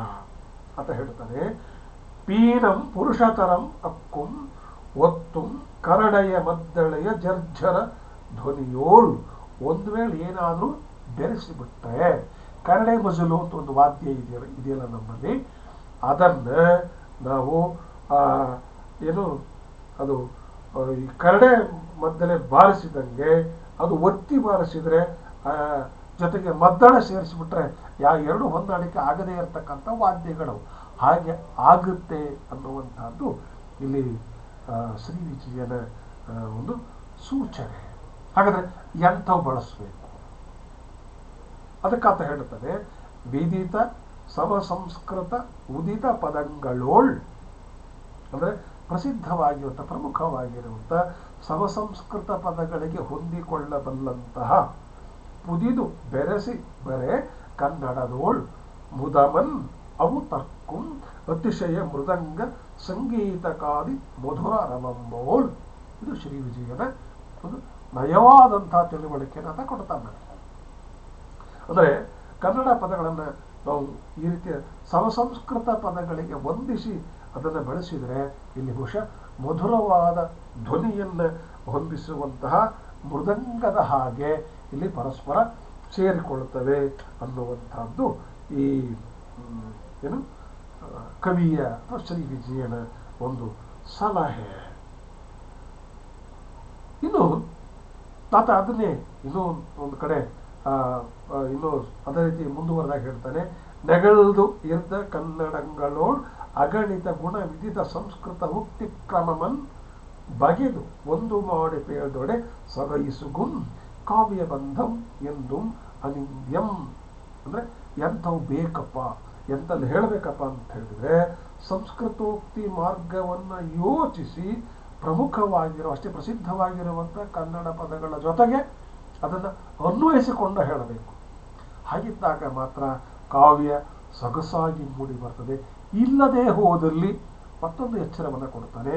ಅಂತ ಹೇಳ್ತಾರೆ. ಪೀನಂ ಪುರುಷತರಂ ಅಕ್ಕುಂ ಒತ್ತುಂ ಕರಡೆಯ ಮದ್ದಳೆಯ ಜರ್ಜರ ಧ್ವನಿಯೋಳ್. ಒಂದು ವೇಳೆ ಏನಾದರೂ ಬೆರೆಸಿಬಿಟ್ರೆ, ಕರಡೆ ಮಜಲು ಅಂತ ಒಂದು ವಾದ್ಯ ಇದೆಯಲ್ಲ ನಮ್ಮಲ್ಲಿ, ಅದನ್ನ ನಾವು ಏನು ಅದು ಈ ಕರಡೆ ಮದ್ದಳೆ ಬಾರಿಸಿದಂಗೆ ಅದು ಒತ್ತಿ ಬಾರಿಸಿದ್ರೆ ಜೊತೆಗೆ ಮದ್ದಳೆ ಸೇರಿಸಿಬಿಟ್ರೆ ಎರಡು ಹೊಂದಾಣಿಕೆ ಆಗದೇ ಇರತಕ್ಕಂಥ ವಾದ್ಯಗಳು ಹಾಗೆ ಆಗುತ್ತೆ ಅನ್ನುವಂಥದ್ದು ಇಲ್ಲಿ ಶ್ರೀ ವಿಜಯನ ಒಂದು ಸೂಚನೆ. ಹಾಗಾದ್ರೆ ಎಂಥವು ಬಳಸಬೇಕು ಅದಕ್ಕಾತ ಹೇಳ್ತಾನೆ, ವಿದಿತ ಸಮಸಂಸ್ಕೃತ ಉದಿತ ಪದಂಗಳೋಳ್, ಅಂದ್ರೆ ಪ್ರಸಿದ್ಧವಾಗಿರುವಂಥ ಪ್ರಮುಖವಾಗಿರುವಂಥ ಸಮಸಂಸ್ಕೃತ ಪದಗಳಿಗೆ ಹೊಂದಿಕೊಳ್ಳಬಲ್ಲಂತಹ ಪುದಿದು ಬೆರೆಸಿ ಬರೆ ಕನ್ನಡದೋಳ್ ಮುದಮನ್ ಅವು ತರ್ಕುಂ ಅತಿಶಯ ಮೃದಂಗ ಸಂಗೀತಕಾದಿ ಮಧುರ ರಮಂಬೋಳ್. ಇದು ಶ್ರೀ ವಿಜಯನ ಒಂದು ನಯವಾದಂತಹ ತಿಳುವಳಿಕೆಯನ್ನು ಅಂತ ಕೊಡ್ತಾನೆ. ಅಂದರೆ ಕನ್ನಡ ಪದಗಳನ್ನು ನಾವು ಈ ರೀತಿಯ ಸಮಸಂಸ್ಕೃತ ಪದಗಳಿಗೆ ಹೊಂದಿಸಿ ಅದನ್ನು ಬಳಸಿದರೆ ಇಲ್ಲಿ ಬಹುಶಃ ಮಧುರವಾದ ಧ್ವನಿಯನ್ನು ಹೊಂದಿಸುವಂತಹ ಮೃದಂಗದ ಹಾಗೆ ಇಲ್ಲಿ ಪರಸ್ಪರ ಸೇರಿಕೊಳ್ಳುತ್ತವೆ ಅನ್ನುವಂಥದ್ದು ಈ ಏನು ಕವಿಯ ಅಥವಾ ಶ್ರೀ ವಿಜಯನ ಒಂದು ಸಲಹೆ. ಇನ್ನು ತಾತ ಅದನ್ನೇ ಇನ್ನೂ ಒಂದು ಕಡೆ ಇನ್ನು ಅದೇ ರೀತಿ ಮುಂದುವರೆದಾಗ ಹೇಳ್ತಾನೆ, ನೆಗಳ್ದು ಇರ್ದ ಕನ್ನಡಗಳೋಳ್ ಅಗಣಿತ ಗುಣ ವಿದಿತ ಸಂಸ್ಕೃತ ಉಕ್ತಿ ಕ್ರಮಮನ್ ಬಗೆದು ಒಂದು ಮಾಡಿ ಪೇಳ್ದೊಡೆ ಸೊಗಯಿಸುಗುಂ ಕಾವ್ಯ ಬಂಧಂ ಎಂದುಂ ಅನಿಂದ್ಯಂ. ಅಂದ್ರೆ ಎಂಥವು ಬೇಕಪ್ಪ, ಎಂತಲ್ಲಿ ಹೇಳಬೇಕಪ್ಪ ಅಂತ ಹೇಳಿದ್ರೆ ಸಂಸ್ಕೃತೋಕ್ತಿ ಮಾರ್ಗವನ್ನು ಯೋಚಿಸಿ ಪ್ರಮುಖವಾಗಿರೋ ಅಷ್ಟೇ ಪ್ರಸಿದ್ಧವಾಗಿರುವಂಥ ಕನ್ನಡ ಪದಗಳ ಜೊತೆಗೆ ಅದನ್ನು ಅನ್ವಯಿಸಿಕೊಂಡು ಹೇಳಬೇಕು. ಹಾಗಿದ್ದಾಗ ಮಾತ್ರ ಕಾವ್ಯ ಸೊಗಸಾಗಿ ಮೂಡಿ ಬರ್ತದೆ. ಇಲ್ಲದೆ ಹೋದಲ್ಲಿ ಮತ್ತೊಂದು ಎಚ್ಚರವನ್ನು ಕೊಡ್ತಾನೆ.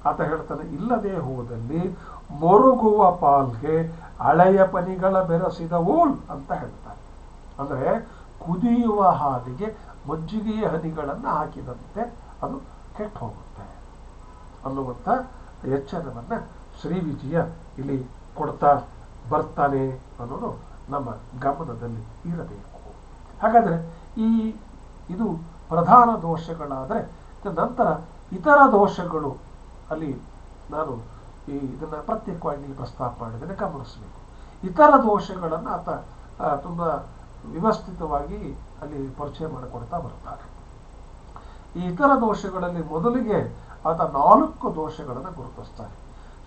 ಆತ ಹೇಳ್ತಾನೆ, ಇಲ್ಲದೆ ಹೋದಲ್ಲಿ ಮೊರಗುವ ಪಾಲ್ಗೆ ಹಳೆಯ ಪನಿಗಳ ಬೆರೆಸಿದವೋಲ್ ಅಂತ ಹೇಳ್ತಾನೆ. ಅಂದರೆ ಕುದಿಯುವ ಹಾಲಿಗೆ ಮಜ್ಜಿಗೆಯ ಹನಿಗಳನ್ನು ಹಾಕಿದಂತೆ ಅದು ಕೆಟ್ಟು ಹೋಗುತ್ತೆ ಅನ್ನುವಂಥ ಎಚ್ಚರವನ್ನು ಶ್ರೀ ವಿಜಯ ಇಲ್ಲಿ ಕೊಡ್ತಾ ಬರ್ತಾನೆ ಅನ್ನೋದು ನಮ್ಮ ಗಮನದಲ್ಲಿ ಇರಬೇಕು. ಹಾಗಾದರೆ ಇದು ಪ್ರಧಾನ ದೋಷಗಳಾದರೆ ನಂತರ ಇತರ ದೋಷಗಳು ಅಲ್ಲಿ ನಾನು ಇದನ್ನು ಪ್ರತ್ಯೇಕವಾಗಿ ಪ್ರಸ್ತಾಪ ಮಾಡಿದರೆ ಗಮನಿಸಬೇಕು. ಇತರ ದೋಷಗಳನ್ನು ಆತ ತುಂಬ ವ್ಯವಸ್ಥಿತವಾಗಿ ಅಲ್ಲಿ ಪರಿಚಯ ಮಾಡಿಕೊಡ್ತಾ ಬರ್ತಾರೆ. ಈ ಇತರ ದೋಷಗಳಲ್ಲಿ ಮೊದಲಿಗೆ ಆತ 4 ದೋಷಗಳನ್ನು ಗುರುತಿಸ್ತಾರೆ.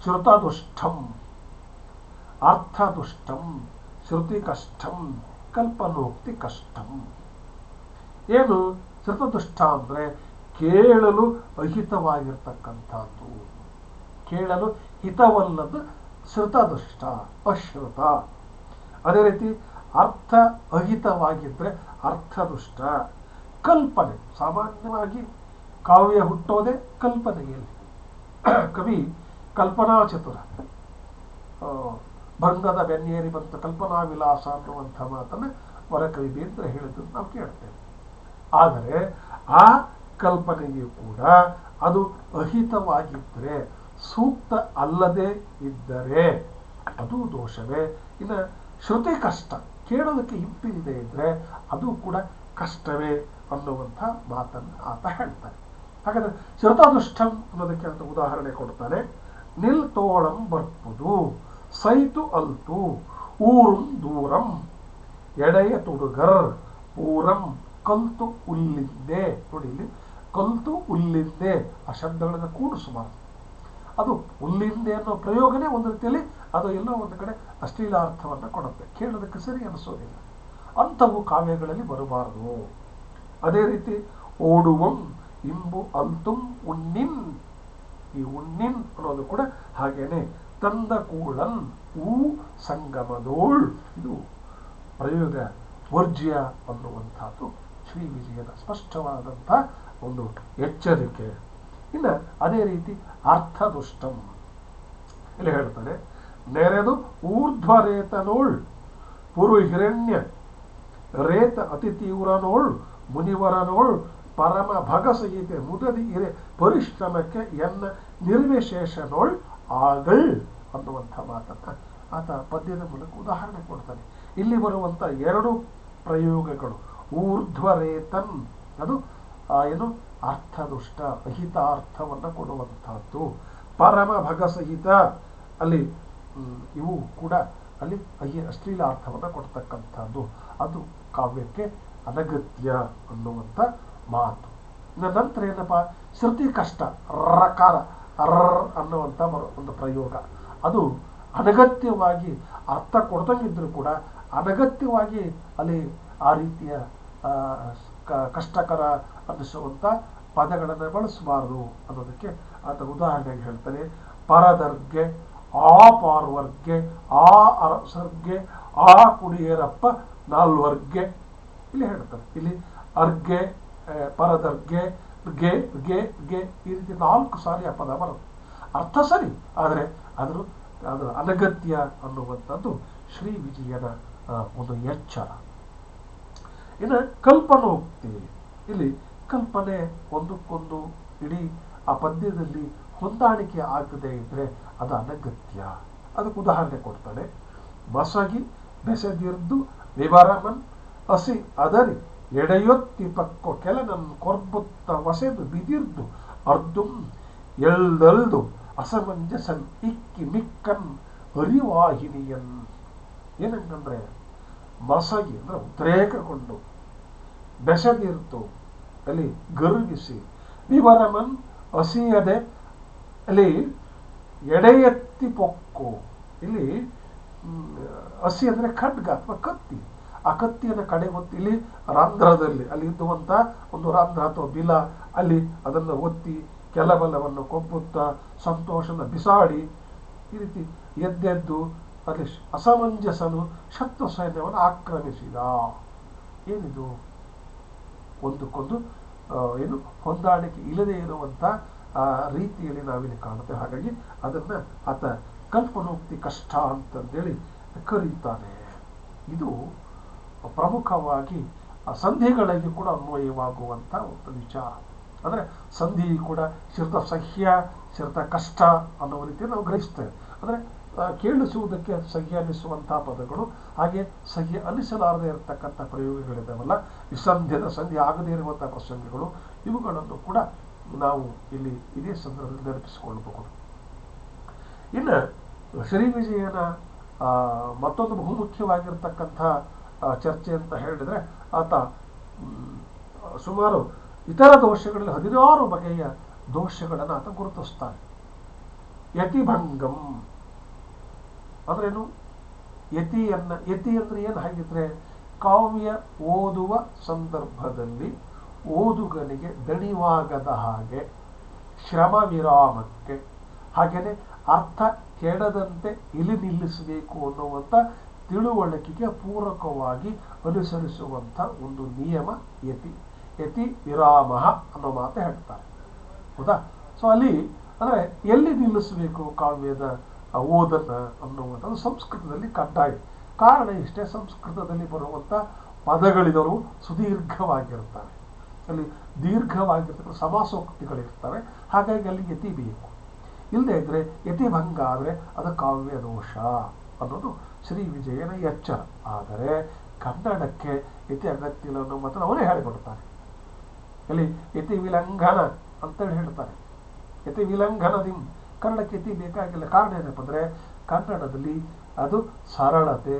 ಶ್ರುತದುಷ್ಟಂ, ಅರ್ಥದುಷ್ಟಂ, ಶ್ರುತಿ ಕಷ್ಟಂ, ಕಲ್ಪನೋಕ್ತಿ ಕಷ್ಟಂ. ಏನು ಶ್ರುತದುಷ್ಟ ಅಂದರೆ ಕೇಳಲು ಅಹಿತವಾಗಿರ್ತಕ್ಕಂಥದ್ದು, ಕೇಳಲು ಹಿತವಲ್ಲದ ಶ್ರುತದುಷ್ಟ, ಅಶ್ರುತ. ಅದೇ ರೀತಿ ಅರ್ಥ ಅಹಿತವಾಗಿದ್ದರೆ ಅರ್ಥದುಷ್ಟ. ಕಲ್ಪನೆ, ಸಾಮಾನ್ಯವಾಗಿ ಕಾವ್ಯ ಹುಟ್ಟೋದೇ ಕಲ್ಪನೆಯಲ್ಲಿ. ಕವಿ ಕಲ್ಪನಾ ಚತುರ, ಭಂಗದ ಬೆನ್ನೇರಿ ಬಂತ ಕಲ್ಪನಾ ವಿಲಾಸ ಅನ್ನುವಂಥ ಮಾತನ್ನು ವರಕವಿ ಬೇಂದ್ರೆ ಹೇಳಿದ್ದನ್ನು ನಾವು ಕೇಳ್ತೇವೆ. ಆದರೆ ಆ ಕಲ್ಪನೆಯು ಕೂಡ ಅದು ಅಹಿತವಾಗಿದ್ದರೆ, ಸೂಕ್ತ ಅಲ್ಲದೆ ಇದ್ದರೆ ಅದು ದೋಷವೇ. ಇನ್ನು ಶ್ರುತಿ ಕಷ್ಟ, ಕೇಳೋದಕ್ಕೆ ಹಿಂಪಿಲ್ಲದೆ ಇದ್ದರೆ ಅದು ಕೂಡ ಕಷ್ಟವೇ ಅನ್ನುವಂಥ ಮಾತನ್ನು ಆತ ಹೇಳ್ತಾನೆ. ಹಾಗಾದರೆ ಶ್ರುತದುಷ್ಟಂ ಅನ್ನೋದಕ್ಕೆ ಅಂತ ಉದಾಹರಣೆ ಕೊಡ್ತಾನೆ. ನಿಲ್ತೋಳಂ ಬರ್ಪುದು ಸೈತು ಅಲ್ತು ಊರುಂ ದೂರಂ ಎಡೆಯ ತುಡುಗರ್ ಪೂರಂ ಕಲ್ತು ಉಲ್ಲಿಂದೆ. ನೋಡಿ, ಇಲ್ಲಿ ಕಲ್ತು ಉಲ್ಲಿಂದೆ ಆ ಶಬ್ದಗಳನ್ನು ಕೂಡಿಸಬಾರದು. ಅದು ಉಲ್ಲಿಂದೆ ಅನ್ನೋ ಪ್ರಯೋಗನೇ ಒಂದು ರೀತಿಯಲ್ಲಿ ಅದು ಎಲ್ಲೋ ಒಂದು ಕಡೆ ಅಶ್ಲೀಲಾರ್ಥವನ್ನು ಕೊಡುತ್ತೆ, ಕೇಳೋದಕ್ಕೆ ಸರಿ ಅನಿಸೋದಿಲ್ಲ. ಅಂಥವು ಕಾವ್ಯಗಳಲ್ಲಿ ಬರಬಾರದು. ಅದೇ ರೀತಿ ಓಡುವಂ ಇಂಬು ಅಂತುಂ ಉಣ್ಣಿನ್, ಈ ಉಣ್ಣಿನ್ ಅನ್ನೋದು ಕೂಡ ಹಾಗೇನೆ ತಂದ ಕೂಳನ್ ಊ ಸಂಗಮದೋಳ್, ಇದು ಪ್ರಯೋಗ ವರ್ಜ್ಯ ಅನ್ನುವಂಥದ್ದು ಶ್ರೀ ವಿಜಯನ ಸ್ಪಷ್ಟವಾದಂಥ ಒಂದು ಎಚ್ಚರಿಕೆ. ಇನ್ನು ಅದೇ ರೀತಿ ಅರ್ಥದುಷ್ಟಂ ಇಲ್ಲಿ ಹೇಳ್ತಾರೆ, ನೆರೆದು ಊರ್ಧ್ವರೇತನೋಳ್ ಪುರು ಹಿರಣ್ಯ ರೇತ ಅತಿ ತೀವ್ರನೋಳ್ ಮುನಿವರನೋಳ್ ಪರಮ ಭಗಸಹಿತೆ ಮುದದಿ ಇರೆ ಪರಿಶ್ರಮಕ್ಕೆ ಎನ್ನ ನಿರ್ವಿಶೇಷನೋಳ್ ಆಗಳ್ ಅನ್ನುವಂಥ ಮಾತನ್ನ ಆತ ಪದ್ಯದ ಮೂಲಕ ಉದಾಹರಣೆ ಕೊಡ್ತಾನೆ. ಇಲ್ಲಿ ಬರುವಂಥ ಎರಡು ಪ್ರಯೋಗಗಳು, ಊರ್ಧ್ವರೇತನ್ ಅದು ಏನು ಅರ್ಥದುಷ್ಟ, ಅಹಿತಾರ್ಥವನ್ನು ಕೊಡುವಂಥದ್ದು. ಪರಮ ಭಗಸಹಿತ ಅಲ್ಲಿ ಇವು ಕೂಡ ಅಲ್ಲಿ ಅಶ್ಲೀಲ ಅರ್ಥವನ್ನು ಕೊಡ್ತಕ್ಕಂಥದ್ದು, ಅದು ಕಾವ್ಯಕ್ಕೆ ಅನಗತ್ಯ ಅನ್ನುವಂಥ ಮಾತು. ನಂತರ ಏನಪ್ಪ, ಶ್ರುತಿ ಕಷ್ಟ ರಕಾರ ಅನ್ನುವಂಥ ಒಂದು ಪ್ರಯೋಗ, ಅದು ಅನಗತ್ಯವಾಗಿ ಅರ್ಥ ಕೊಡ್ದಂಗಿದ್ರು ಕೂಡ ಅನಗತ್ಯವಾಗಿ ಅಲ್ಲಿ ಆ ರೀತಿಯ ಕಷ್ಟಕರ ಅನ್ನಿಸುವಂಥ ಪದಗಳನ್ನು ಬಳಸಬಾರದು ಅನ್ನೋದಕ್ಕೆ ಆತ ಉದಾಹರಣೆಗೆ ಹೇಳ್ತಾನೆ. ಪರದರ್ಗೆ ಆ ಪಾರ್ವರ್ಗೆ ಆ ಅರಸರ್ಗೆ ಆ ಕುಡಿಯರಪ್ಪ ನಾಲ್ವರ್ಗೆ ಇಲ್ಲಿ ಹೇಳ್ತಾರೆ. ಇಲ್ಲಿ ಅರ್ಗೆ ಪರದರ್ಗೆ ಗೆ ಗೆ ಗೆ ಈ ರೀತಿ 4 ಸಾರಿ ಆ ಪದ ಬರುತ್ತೆ. ಅರ್ಥ ಸರಿ, ಆದರೆ ಅದರ ಅನಗತ್ಯ ಅನ್ನುವಂಥದ್ದು ಶ್ರೀ ವಿಜಯನ ಒಂದು ಎಚ್ಚರ. ಇನ್ನು ಕಲ್ಪನೋಕ್ತಿ, ಇಲ್ಲಿ ಕಲ್ಪನೆ ಒಂದಕ್ಕೊಂದು ಇಡೀ ಆ ಪದ್ಯದಲ್ಲಿ ಹೊಂದಾಣಿಕೆ ಆಗದೆ ಇದ್ರೆ ಅದು ಅನಗತ್ಯ. ಅದಕ್ಕೆ ಉದಾಹರಣೆ ಕೊಡ್ತಾನೆ. ಮಸಗಿ ಬೆಸೆದಿರ್ದು ವಿವರಮನ್ ಹಸಿ ಅದರಿ ಎಡೆಯೊತ್ತಿ ಪಕ್ಕೊ ಕೆಲನನ್ ಕೊರ್ಬುತ್ತ ವಸೆದು ಬಿದಿರ್ದು ಅರ್ದುಂ ಎಳ್ದಲ್ದು ಅಸಮಂಜಸನ್ ಇಕ್ಕಿ ಮಿಕ್ಕನ್ ಅರಿವಾಹಿನಿಯನ್. ಏನಂತಂದ್ರೆ ಮಸಗಿ ಅಂದ್ರೆ ಉದ್ರೇಕಗೊಂಡು, ಬೆಸೆದಿರ್ತು ಅಲ್ಲಿ ಗರುಗಿಸಿ, ವಿವರಮನ್ ಹಸಿಯದೆ ಅಲ್ಲಿ ಎಡೆಯೆತ್ತಿ ಪೊಕ್ಕು, ಇಲ್ಲಿ ಹಸಿ ಅಂದ್ರೆ ಖಡ್ಗ ಅಥವಾ ಕತ್ತಿ, ಆ ಕತ್ತಿಯನ್ನು ಕಡೆಗೊತ್ತಿ ಇಲ್ಲಿ ರಂಧ್ರದಲ್ಲಿ ಅಲ್ಲಿ ಇದ್ದುವಂತ ಒಂದು ರಂಧ್ರ ಅಥವಾ ಬಿಲ, ಅಲ್ಲಿ ಅದನ್ನು ಒತ್ತಿ ಕೆಲಬಲವನ್ನು ಕೊಬ್ಬುತ್ತಾ ಸಂತೋಷನ ಬಿಸಾಡಿ ಈ ರೀತಿ ಎದ್ದೆದ್ದು ಅಲ್ಲಿ ಅಸಮಂಜಸನು ಶತ್ರು ಸೈನ್ಯವನ್ನು ಆಕ್ರಮಿಸಿದ. ಏನಿದು? ಒಂದಕ್ಕೊಂದು ಏನು ಹೊಂದಾಣಿಕೆ ಇಲ್ಲದೆ ಇರುವಂತ ರೀತಿಯಲ್ಲಿ ನಾವಿಲ್ಲಿ ಕಾಣುತ್ತೇವೆ. ಹಾಗಾಗಿ ಅದನ್ನ ಆತ ಕಲ್ಪನೋಕ್ತಿ ಕಷ್ಟ ಅಂತಂದೇಳಿ ಕರೀತಾನೆ. ಇದು ಪ್ರಮುಖವಾಗಿ ಸಂಧಿಗಳಲ್ಲಿ ಕೂಡ ಅನ್ವಯವಾಗುವಂತ ಒಂದು ವಿಚಾರ. ಅಂದ್ರೆ ಸಂಧಿ ಕೂಡ ಶಿರ್ತ ಸಹ್ಯ ಶಿರ್ತ ಕಷ್ಟ ಅನ್ನುವ ರೀತಿ ನಾವು ಗ್ರಹಿಸ್ತೇವೆ. ಅಂದ್ರೆ ಕೇಳಿಸುವುದಕ್ಕೆ ಸಹ್ಯ ಅನ್ನಿಸುವಂತಹ ಪದಗಳು, ಹಾಗೆ ಸಹ್ಯ ಅನ್ನಿಸಲಾರದೆ ಇರತಕ್ಕಂಥ ಪ್ರಯೋಗಗಳಿದ್ದಾವಲ್ಲ, ವಿಸಂಧ್ಯದ ಸಂಧಿ ಆಗದೇ ಇರುವಂತಹ ಪ್ರಸಂಗಗಳು, ಇವುಗಳನ್ನು ಕೂಡ ನಾವು ಇಲ್ಲಿ ಇದೇ ಸಂದರ್ಭದಲ್ಲಿ ನೆನಪಿಸಿಕೊಳ್ಳಬಹುದು. ಇನ್ನು ಶ್ರೀ ವಿಜಯನ ಮತ್ತೊಂದು ಬಹುಮುಖ್ಯವಾಗಿರ್ತಕ್ಕಂಥ ಚರ್ಚೆ ಅಂತ ಹೇಳಿದ್ರೆ, ಆತ ಸುಮಾರು ಇತರ ದೋಷಗಳಲ್ಲಿ 16 ಬಗೆಯ ದೋಷಗಳನ್ನು ಆತ ಗುರುತಿಸ್ತಾನೆ. ಯತಿಭಂಗಂ ಅಂದ್ರೇನು? ಯತಿ ಅಂದ್ರೆ ಏನು? ಹಾಗಿದ್ರೆ ಕಾವ್ಯ ಓದುವ ಸಂದರ್ಭದಲ್ಲಿ ಓದುಗನಿಗೆ ದಣಿವಾಗದ ಹಾಗೆ, ಶ್ರಮ ವಿರಾಮಕ್ಕೆ, ಹಾಗೇನೆ ಅರ್ಥ ಕೆಡದಂತೆ ಇಲ್ಲಿ ನಿಲ್ಲಿಸಬೇಕು ಅನ್ನುವಂಥ ತಿಳುವಳಿಕೆಗೆ ಪೂರಕವಾಗಿ ಅನುಸರಿಸುವಂಥ ಒಂದು ನಿಯಮ ಯತಿ ವಿರಾಮ ಅನ್ನೋ ಮಾತು ಹೇಳ್ತಾರೆ. ಹೌದಾ? ಸೊ ಅಲ್ಲಿ ಅಂದ್ರೆ ಎಲ್ಲಿ ನಿಲ್ಲಿಸಬೇಕು ಕಾವ್ಯದ ಓದನ್ನ ಅನ್ನುವಂಥದ್ದು ಸಂಸ್ಕೃತದಲ್ಲಿ ಕಡ್ಡಾಯ. ಕಾರಣ ಇಷ್ಟೇ, ಸಂಸ್ಕೃತದಲ್ಲಿ ಬರುವಂಥ ಪದಗಳಿದವರು ಸುದೀರ್ಘವಾಗಿರ್ತಾರೆ, ಅಲ್ಲಿ ದೀರ್ಘವಾಗಿರ್ತಕ್ಕಂಥ ಸಮಾಸೋಕ್ತಿಗಳಿರ್ತವೆ. ಹಾಗಾಗಿ ಅಲ್ಲಿ ಯತಿ ಬೇಕು. ಇಲ್ಲದೆ ಇದ್ರೆ ಯತಿಭಂಗ ಆದರೆ ಅದು ಕಾವ್ಯ ದೋಷ ಅನ್ನೋದು ಶ್ರೀ ವಿಜಯನ ಎಚ್ಚರ. ಆದರೆ ಕನ್ನಡಕ್ಕೆ ಯತಿ ಅಗತ್ಯ ಇಲ್ಲ ಅನ್ನೋ ಮಾತ್ರ ಅವನೇ ಹೇಳಿಕೊಡ್ತಾನೆ. ಅಲ್ಲಿ ಯತಿ ವಿಲಂಘನ ಅಂತೇಳಿ ಹೇಳ್ತಾರೆ. ಯತಿ ವಿಲಂಘನದಿಂ, ಕನ್ನಡಕ್ಕೆ ಯತಿ ಬೇಕಾಗಿಲ್ಲ. ಕಾರಣ ಏನಪ್ಪ ಅಂದ್ರೆ ಕನ್ನಡದಲ್ಲಿ ಅದು ಸರಳತೆ,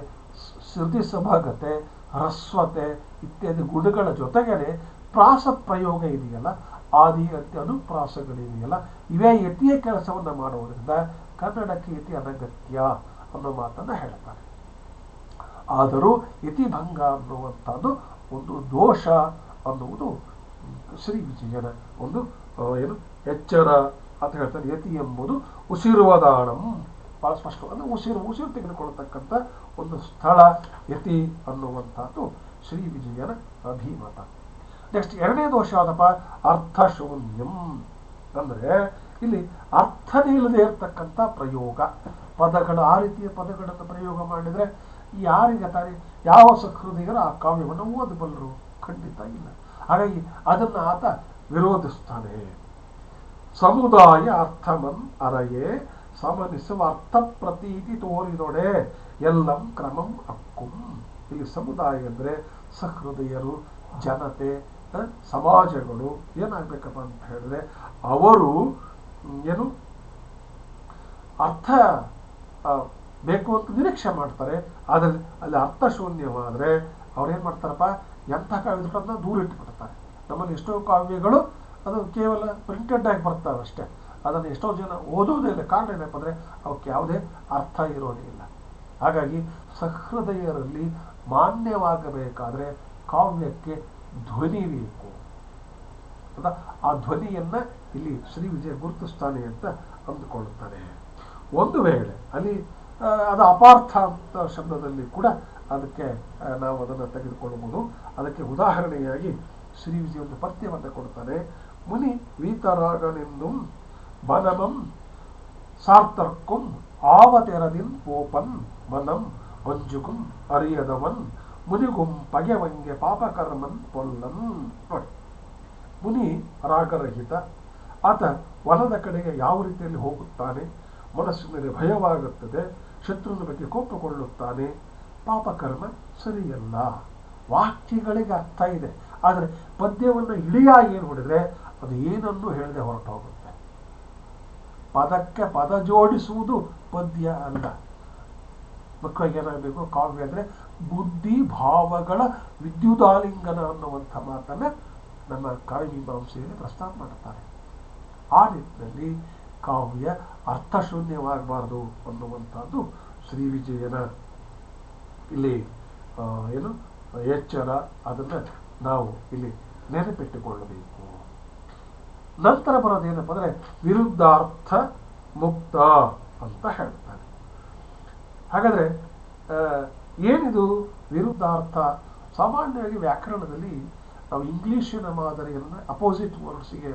ಶ್ರುತಿ ಸಭಾಗತೆ, ಹ್ರಸ್ವತೆ ಇತ್ಯಾದಿ ಗುಣಗಳ ಜೊತೆಗೇನೆ ಪ್ರಾಸ ಪ್ರಯೋಗ ಇದೆಯಲ್ಲ, ಆದಿ ಅಂತ್ಯ ಅನುಪ್ರಾಸಗಳಿದೆಯಲ್ಲ, ಇವೇ ಯತಿಯ ಕೆಲಸವನ್ನ ಮಾಡುವುದರಿಂದ ಕನ್ನಡಕ್ಕೆ ಯತಿ ಅನಗತ್ಯ ಅನ್ನೋ ಮಾತನ್ನ ಹೇಳ್ತಾರೆ. ಆದರೂ ಯತಿಭಂಗ ಅನ್ನುವಂಥದ್ದು ಒಂದು ದೋಷ ಅನ್ನುವುದು ಶ್ರೀ ವಿಜಯನ ಒಂದು ಏನು ಎಚ್ಚರ ಅಂತ ಹೇಳ್ತಾರೆ. ಯತಿ ಎಂಬುದು ಉಸಿರುವದಾಣಂ, ಬಹಳ ಸ್ಪಷ್ಟ. ಅಂದರೆ ಉಸಿರು ತೆಗೆದುಕೊಳ್ಳತಕ್ಕಂಥ ಒಂದು ಸ್ಥಳ ಯತಿ ಅನ್ನುವಂಥದ್ದು ಶ್ರೀ ವಿಜಯನ ಅಭಿಮತ. ನೆಕ್ಸ್ಟ್ ಎರಡನೇ ದೋಷ ಆದಪ್ಪ ಅರ್ಥಶೂನ್ಯಂ. ಅಂದರೆ ಇಲ್ಲಿ ಅರ್ಥನೇ ಇಲ್ಲದೆ ಇರತಕ್ಕಂಥ ಪ್ರಯೋಗ ಪದಗಳು, ಆ ರೀತಿಯ ಪದಗಳನ್ನು ಪ್ರಯೋಗ ಮಾಡಿದರೆ ಯಾರಿಗೆ ತಾನೇ ಯಾವ ಸಹೃದಯರು ಆ ಕಾವ್ಯವನ್ನು ಓದಬಲ್ಲರು? ಖಂಡಿತ ಇಲ್ಲ. ಹಾಗಾಗಿ ಅದನ್ನು ಆತ ವಿರೋಧಿಸ್ತಾನೆ. ಸಮುದಾಯ ಅರ್ಥಮನ್ ಅರಯೇ ಸಮನಿಸುವ ಅರ್ಥ ಪ್ರತೀತಿ ತೋರಿದೊಡೆ ಎಲ್ಲಂ ಕ್ರಮಂ ಅಕ್ಕುಂ. ಇಲ್ಲಿ ಸಮುದಾಯ ಅಂದರೆ ಸಹೃದಯರು, ಜನತೆ, ಸಮಾಜಗಳು ಏನಾಗಬೇಕಪ್ಪ ಅಂತ ಹೇಳಿದ್ರೆ ಅವರು ಏನು ಅರ್ಥ ಬೇಕು ಅಂತ ನಿರೀಕ್ಷೆ ಮಾಡ್ತಾರೆ. ಆದರೆ ಅಲ್ಲಿ ಅರ್ಥಶೂನ್ಯವಾದರೆ ಅವ್ರೇನು ಮಾಡ್ತಾರಪ್ಪ, ಎಂಥ ಕಾವ್ಯಗಳನ್ನ ದೂರ ಇಟ್ಟುಬಿಡ್ತಾರೆ. ನಮ್ಮಲ್ಲಿ ಎಷ್ಟೋ ಕಾವ್ಯಗಳು ಅದು ಕೇವಲ ಪ್ರಿಂಟೆಡ್ ಆಗಿ ಬರ್ತಾವೆ ಅಷ್ಟೇ. ಅದನ್ನು ಎಷ್ಟೋ ಜನ ಓದೋದೇ ಇಲ್ಲ. ಕಾರಣ ಏನಪ್ಪ ಅಂದರೆ ಅವಕ್ಕೆ ಯಾವುದೇ ಅರ್ಥ ಇರೋದಿಲ್ಲ. ಹಾಗಾಗಿ ಸಹೃದಯರಲ್ಲಿ ಮಾನ್ಯವಾಗಬೇಕಾದ್ರೆ ಕಾವ್ಯಕ್ಕೆ ಧ್ವನಿ ಬೇಕು. ಆ ಧ್ವನಿಯನ್ನ ಇಲ್ಲಿ ಶ್ರೀ ವಿಜಯ ಗುರುತಿಸ್ತಾನೆ ಅಂತ ಅಂದುಕೊಳ್ಳುತ್ತಾನೆ. ಒಂದು ವೇಳೆ ಅಲ್ಲಿ ಅದು ಅಪಾರ್ಥ ಅಂತ ಶಬ್ದದಲ್ಲಿ ಕೂಡ ಅದಕ್ಕೆ ನಾವು ಅದನ್ನು ತೆಗೆದುಕೊಳ್ಳಬಹುದು. ಅದಕ್ಕೆ ಉದಾಹರಣೆಯಾಗಿ ಶ್ರೀ ವಿಜಯ ಒಂದು ಪದ್ಯವನ್ನು ಕೊಡ್ತಾನೆ. ಮುನಿ ವೀತರಾಗನೆಂದು ಮನಮಂ ಸಾರ್ಥರ್ಕುಂ ಆವತೆರದಿನ್ ಪೋಪನ್ ಮನಂ ಮಂಜುಗುಂ ಅರಿಯದವನ್ ಮುನಿಗುಂ ಪಗೆವಂಗೆ ಪಾಪಕರ್ಮನ್ ಪೊಲ್ಲನ್. ನೋಡಿ, ಮುನಿ ರಾಗರಹಿತ, ಆತ ವನದ ಕಡೆಗೆ ಯಾವ ರೀತಿಯಲ್ಲಿ ಹೋಗುತ್ತಾನೆ, ಮನಸ್ಸಿನಲ್ಲಿ ಭಯವಾಗುತ್ತದೆ, ಶತ್ರುವಿನ ಬಗ್ಗೆ ಕೋಪಗೊಳ್ಳುತ್ತಾನೆ, ಪಾಪಕರ್ಮ ಸರಿಯಲ್ಲ. ವಾಕ್ಯಗಳಿಗೆ ಅರ್ಥ ಇದೆ, ಆದರೆ ಪದ್ಯವನ್ನು ಇಳಿಯಾಗಿ ಏನು ಹೊಡೆದ್ರೆ ಅದು ಏನನ್ನೂ ಹೇಳದೆ ಹೊರಟು ಹೋಗುತ್ತೆ. ಪದಕ್ಕೆ ಪದ ಜೋಡಿಸುವುದು ಪದ್ಯ ಅಲ್ಲ. ಮಕ್ಕಳಿಗೆ ಏನಾಗಬೇಕು, ಕಾವ್ಯ ಅಂದರೆ ಬುದ್ಧಿ ಭಾವಗಳ ವಿದ್ಯುದಾಲಿಂಗನ ಅನ್ನುವಂಥ ಮಾತನ್ನು ನಮ್ಮ ಕಾವ್ಯ ಮೀಮಾಂಸೆಯಲ್ಲಿ ಪ್ರಸ್ತಾಪ ಮಾಡುತ್ತಾರೆ. ಆ ನಿಟ್ಟಿನಲ್ಲಿ ಕಾವ್ಯ ಅರ್ಥಶೂನ್ಯವಾಗಬಾರದು ಅನ್ನುವಂಥದ್ದು ಶ್ರೀ ವಿಜಯನ ಇಲ್ಲಿ ಏನು ಎಚ್ಚರ. ಅದನ್ನು ನಾವು ಇಲ್ಲಿ ನೆನಪಿಟ್ಟುಕೊಳ್ಳಬೇಕು. ನಂತರ ಬರೋದೇನಪ್ಪ ಅಂದರೆ ವಿರುದ್ಧಾರ್ಥ ಮುಕ್ತ ಅಂತ ಹೇಳ್ತಾರೆ. ಹಾಗಾದರೆ ಏನಿದು ವಿರುದ್ಧಾರ್ಥ? ಸಾಮಾನ್ಯವಾಗಿ ವ್ಯಾಕರಣದಲ್ಲಿ ನಾವು ಇಂಗ್ಲಿಷಿನ ಮಾದರಿಯನ್ನು ಅಪೋಸಿಟ್ ವರ್ಡ್ಸಿಗೆ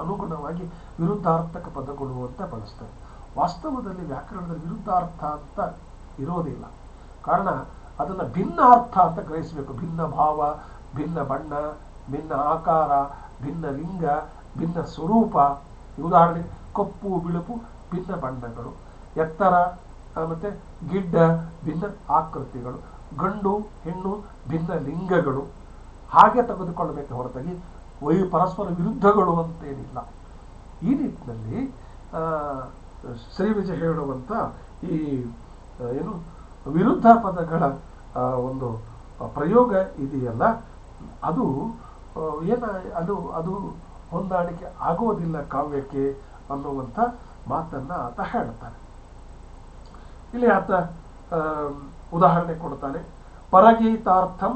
ಅನುಗುಣವಾಗಿ ವಿರುದ್ಧಾರ್ಥಕ ಪದಗಳು ಅಂತ ಬಳಸ್ತೇವೆ. ವಾಸ್ತವದಲ್ಲಿ ವ್ಯಾಕರಣದಲ್ಲಿ ವಿರುದ್ಧಾರ್ಥ ಅಂತ ಇರೋದಿಲ್ಲ. ಕಾರಣ ಅದನ್ನು ಭಿನ್ನ ಅರ್ಥ ಅಂತ ಗ್ರಹಿಸಬೇಕು. ಭಿನ್ನ ಭಾವ, ಭಿನ್ನ ಬಣ್ಣ, ಭಿನ್ನ ಆಕಾರ, ಭಿನ್ನ ಲಿಂಗ, ಭಿನ್ನ ಸ್ವರೂಪ. ಉದಾಹರಣೆಗೆ ಕಪ್ಪು ಬಿಳುಪು ಭಿನ್ನ ಬಣ್ಣಗಳು, ಎತ್ತರ ಮತ್ತು ಗಿಡ್ಡ ಭಿನ್ನ ಆಕೃತಿಗಳು, ಗಂಡು ಹೆಣ್ಣು ಭಿನ್ನ ಲಿಂಗಗಳು. ಹಾಗೆ ತೆಗೆದುಕೊಳ್ಳಬೇಕು ಹೊರತಾಗಿ ಪರಸ್ಪರ ವಿರುದ್ಧಗಳು ಅಂತೇನಿಲ್ಲ. ಈ ನಿಟ್ಟಿನಲ್ಲಿ ಶ್ರೀ ವಿಜಯ ಹೇಳುವಂಥ ಈ ಏನು ವಿರುದ್ಧ ಪದಗಳ ಒಂದು ಪ್ರಯೋಗ ಇದೆಯಲ್ಲ, ಅದು ಅದು ಹೊಂದಾಣಿಕೆ ಆಗೋದಿಲ್ಲ ಕಾವ್ಯಕ್ಕೆ ಅನ್ನುವಂಥ ಮಾತನ್ನು ಆತ ಹೇಳ್ತಾನೆ. ಇಲ್ಲಿ ಆತ ಉದಾಹರಣೆ ಕೊಡ್ತಾನೆ. ಪರಗೀತಾರ್ಥಂ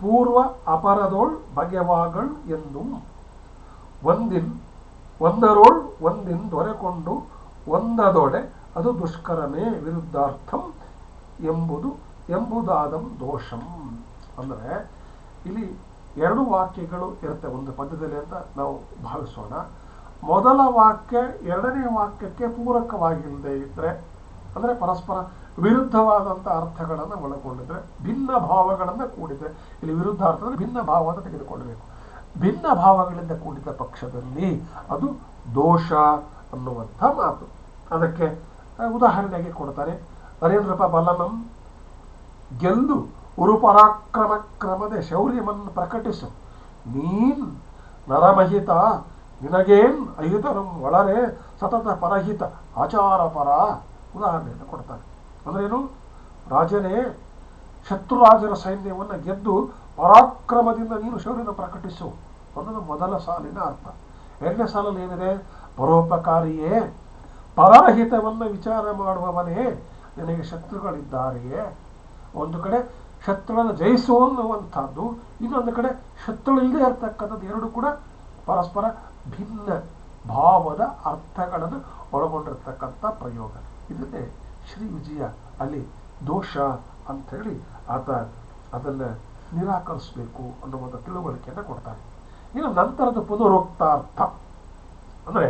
ಪೂರ್ವ ಅಪರದೋಳ್ ಬಗೆವಾಗಳ್ ಎಂದು ಒಂದರೋಳ್ ಒಂದಿನ್ ದೊರೆಕೊಂಡು ಒಂದದೊಡೆ ಅದು ದುಷ್ಕರಮೇ ವಿರುದ್ಧಾರ್ಥಂ ಎಂಬುದಾದಂ ದೋಷಂ. ಅಂದರೆ ಇಲ್ಲಿ ಎರಡು ವಾಕ್ಯಗಳು ಇರುತ್ತೆ ಒಂದು ಪದ್ಯದಲ್ಲಿ ಅಂತ ನಾವು ಭಾವಿಸೋಣ. ಮೊದಲ ವಾಕ್ಯ ಎರಡನೇ ವಾಕ್ಯಕ್ಕೆ ಪೂರಕವಾಗಿಲ್ಲದೆ ಇದ್ದರೆ, ಅಂದರೆ ಪರಸ್ಪರ ವಿರುದ್ಧವಾದಂಥ ಅರ್ಥಗಳನ್ನು ಒಳಗೊಂಡಿದ್ರೆ, ಭಿನ್ನ ಭಾವಗಳನ್ನು ಕೂಡಿದ್ರೆ, ಇಲ್ಲಿ ವಿರುದ್ಧಾರ್ಥ ಅಂದರೆ ಭಿನ್ನ ಭಾವ ಅಂತ ತೆಗೆದುಕೊಳ್ಳಬೇಕು. ಭಿನ್ನ ಭಾವಗಳಿಂದ ಕೂಡಿದ ಪಕ್ಷದಲ್ಲಿ ಅದು ದೋಷ ಅನ್ನುವಂಥ ಮಾತು. ಅದಕ್ಕೆ ಉದಾಹರಣೆಗೆ ಕೊಡ್ತಾರೆ. ನರೇಂದ್ರಪ ಬಲನಂ ಗೆಲ್ದು ಉರುಪರಾಕ್ರಮ ಕ್ರಮದ ಶೌರ್ಯವನ್ನು ಪ್ರಕಟಿಸು, ನೀನ್ ನರಮಹಿತ ನಿನಗೇನ್ ಅಹಿತರಂ ಒಳರೆ ಸತತ ಪರಹಿತ ಆಚಾರ ಪರ. ಉದಾಹರಣೆಯನ್ನು ಕೊಡ್ತಾರೆ. ಅಂದ್ರೇನು? ರಾಜನೇ, ಶತ್ರುರಾಜರ ಸೈನ್ಯವನ್ನು ಗೆದ್ದು ಪರಾಕ್ರಮದಿಂದ ನೀನು ಶೌರ್ಯನ ಪ್ರಕಟಿಸು ಅನ್ನೋದು ಮೊದಲ ಸಾಲಿನ ಅರ್ಥ. ಎರಡನೇ ಸಾಲಲ್ಲಿ ಏನಿದೆ? ಪರೋಪಕಾರಿಯೇ, ಪರಹಿತವನ್ನು ವಿಚಾರ ಮಾಡುವವನೇ, ನಿನಗೆ ಶತ್ರುಗಳಿದ್ದಾರೆಯೇ, ಒಂದು ಕಡೆ ಶತ್ರುಗಳನ್ನು ಜಯಿಸುವಂಥದ್ದು, ಇನ್ನೊಂದು ಕಡೆ ಶತ್ರು ಇಲ್ಲದೆ ಇರತಕ್ಕಂಥದ್ದು, ಎರಡು ಕೂಡ ಪರಸ್ಪರ ಭಿನ್ನ ಭಾವದ ಅರ್ಥಗಳನ್ನು ಒಳಗೊಂಡಿರ್ತಕ್ಕಂಥ ಪ್ರಯೋಗ. ಇದನ್ನೇ ಶ್ರೀ ವಿಜಯ ಅಲ್ಲಿ ದೋಷ ಅಂಥೇಳಿ ಆತ ಅದನ್ನು ನಿರಾಕರಿಸಬೇಕು ಅನ್ನುವಂಥ ತಿಳುವಳಿಕೆಯನ್ನು ಕೊಡ್ತಾನೆ. ಇನ್ನು ನಂತರದ ಪುನರುಕ್ತಾರ್ಥ ಅಂದರೆ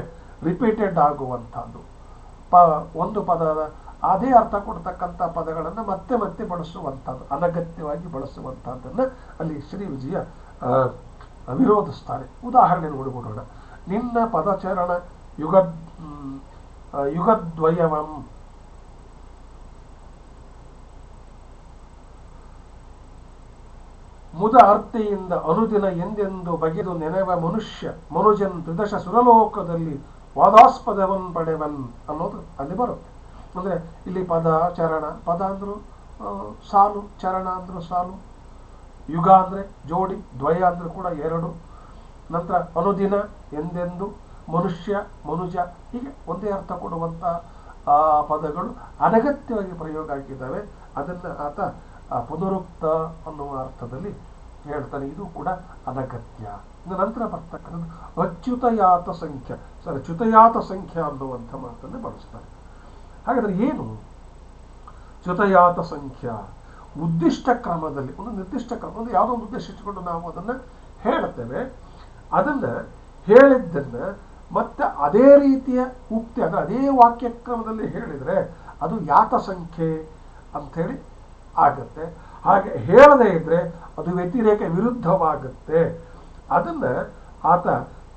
ರಿಪೀಟೆಡ್ ಆಗುವಂಥದ್ದು, ಒಂದು ಪದದ ಅದೇ ಅರ್ಥ ಕೊಡ್ತಕ್ಕಂಥ ಪದಗಳನ್ನು ಮತ್ತೆ ಮತ್ತೆ ಬಳಸುವಂಥದ್ದು, ಅನಗತ್ಯವಾಗಿ ಬಳಸುವಂಥದ್ದನ್ನು ಅಲ್ಲಿ ಶ್ರೀ ವಿಜಯ ವಿರೋಧಿಸ್ತಾನೆ. ಉದಾಹರಣೆ ನೋಡಿಬಿಡೋಣ. ನಿನ್ನ ಪದಚರಣ ಯುಗದ್ವಯವಂ ಮುದ ಅರ್ತೆಯಿಂದ ಅನುದಿನ ಎಂದೆಂದು ಬಗೆದು ನೆನೆವ ಮನುಜನ್ ತ್ರಿದಶ ಸುರಲೋಕದಲ್ಲಿ ವಾದಾಸ್ಪದವನ್ ಪಡೆವನ್ ಅನ್ನೋದು ಅಲ್ಲಿ ಬರುತ್ತೆ. ಅಂದರೆ ಇಲ್ಲಿ ಪದ ಚರಣ, ಪದ ಅಂದ್ರು ಸಾಲು, ಚರಣ ಅಂದ್ರು ಸಾಲು, ಯುಗ ಅಂದರೆ ಜೋಡಿ, ದ್ವಯ ಅಂದ್ರೂ ಕೂಡ ಎರಡು, ನಂತರ ಅನುದಿನ, ಎಂದೆಂದು, ಮನುಷ್ಯ, ಮನುಜ, ಹೀಗೆ ಒಂದೇ ಅರ್ಥ ಕೊಡುವಂಥ ಆ ಪದಗಳು ಅನಗತ್ಯವಾಗಿ ಪ್ರಯೋಗ ಆಗಿದ್ದಾವೆ. ಅದನ್ನು ಆತ ಪುನರುಕ್ತ ಅನ್ನುವ ಅರ್ಥದಲ್ಲಿ ಹೇಳ್ತಾನೆ. ಇದು ಕೂಡ ಅನಗತ್ಯ. ಇನ್ನು ನಂತರ ಬರ್ತಕ್ಕಂಥದ್ದು ಅಚ್ಯುತಯಾತ ಸಂಖ್ಯೆ, ಚ್ಯುತಯಾತ ಸಂಖ್ಯೆ ಅನ್ನುವಂಥ ಮಾತನ್ನು ಬಳಸ್ತಾರೆ. ಹಾಗಾದ್ರೆ ಏನು ಚ್ಯುತಯಾತ ಸಂಖ್ಯಾ? ಉದ್ದಿಷ್ಟ ಕ್ರಮದಲ್ಲಿ, ಒಂದು ನಿರ್ದಿಷ್ಟ ಕ್ರಮ, ಒಂದು ಯಾವುದೋ ಒಂದು ಉದ್ದೇಶ ಇಟ್ಟುಕೊಂಡು ನಾವು ಅದನ್ನು ಹೇಳ್ತೇವೆ. ಅದನ್ನು ಹೇಳಿದ್ದನ್ನು ಮತ್ತೆ ಅದೇ ರೀತಿಯ ಉಕ್ತಿ, ಅಂದರೆ ಅದೇ ವಾಕ್ಯಕ್ರಮದಲ್ಲಿ ಹೇಳಿದರೆ ಅದು ಯಾತ ಸಂಖ್ಯೆ ಅಂಥೇಳಿ ಆಗುತ್ತೆ. ಹಾಗೆ ಹೇಳದೇ ಇದ್ರೆ ಅದು ವ್ಯತಿರೇಕ ವಿರುದ್ಧವಾಗುತ್ತೆ. ಅದನ್ನು ಆತ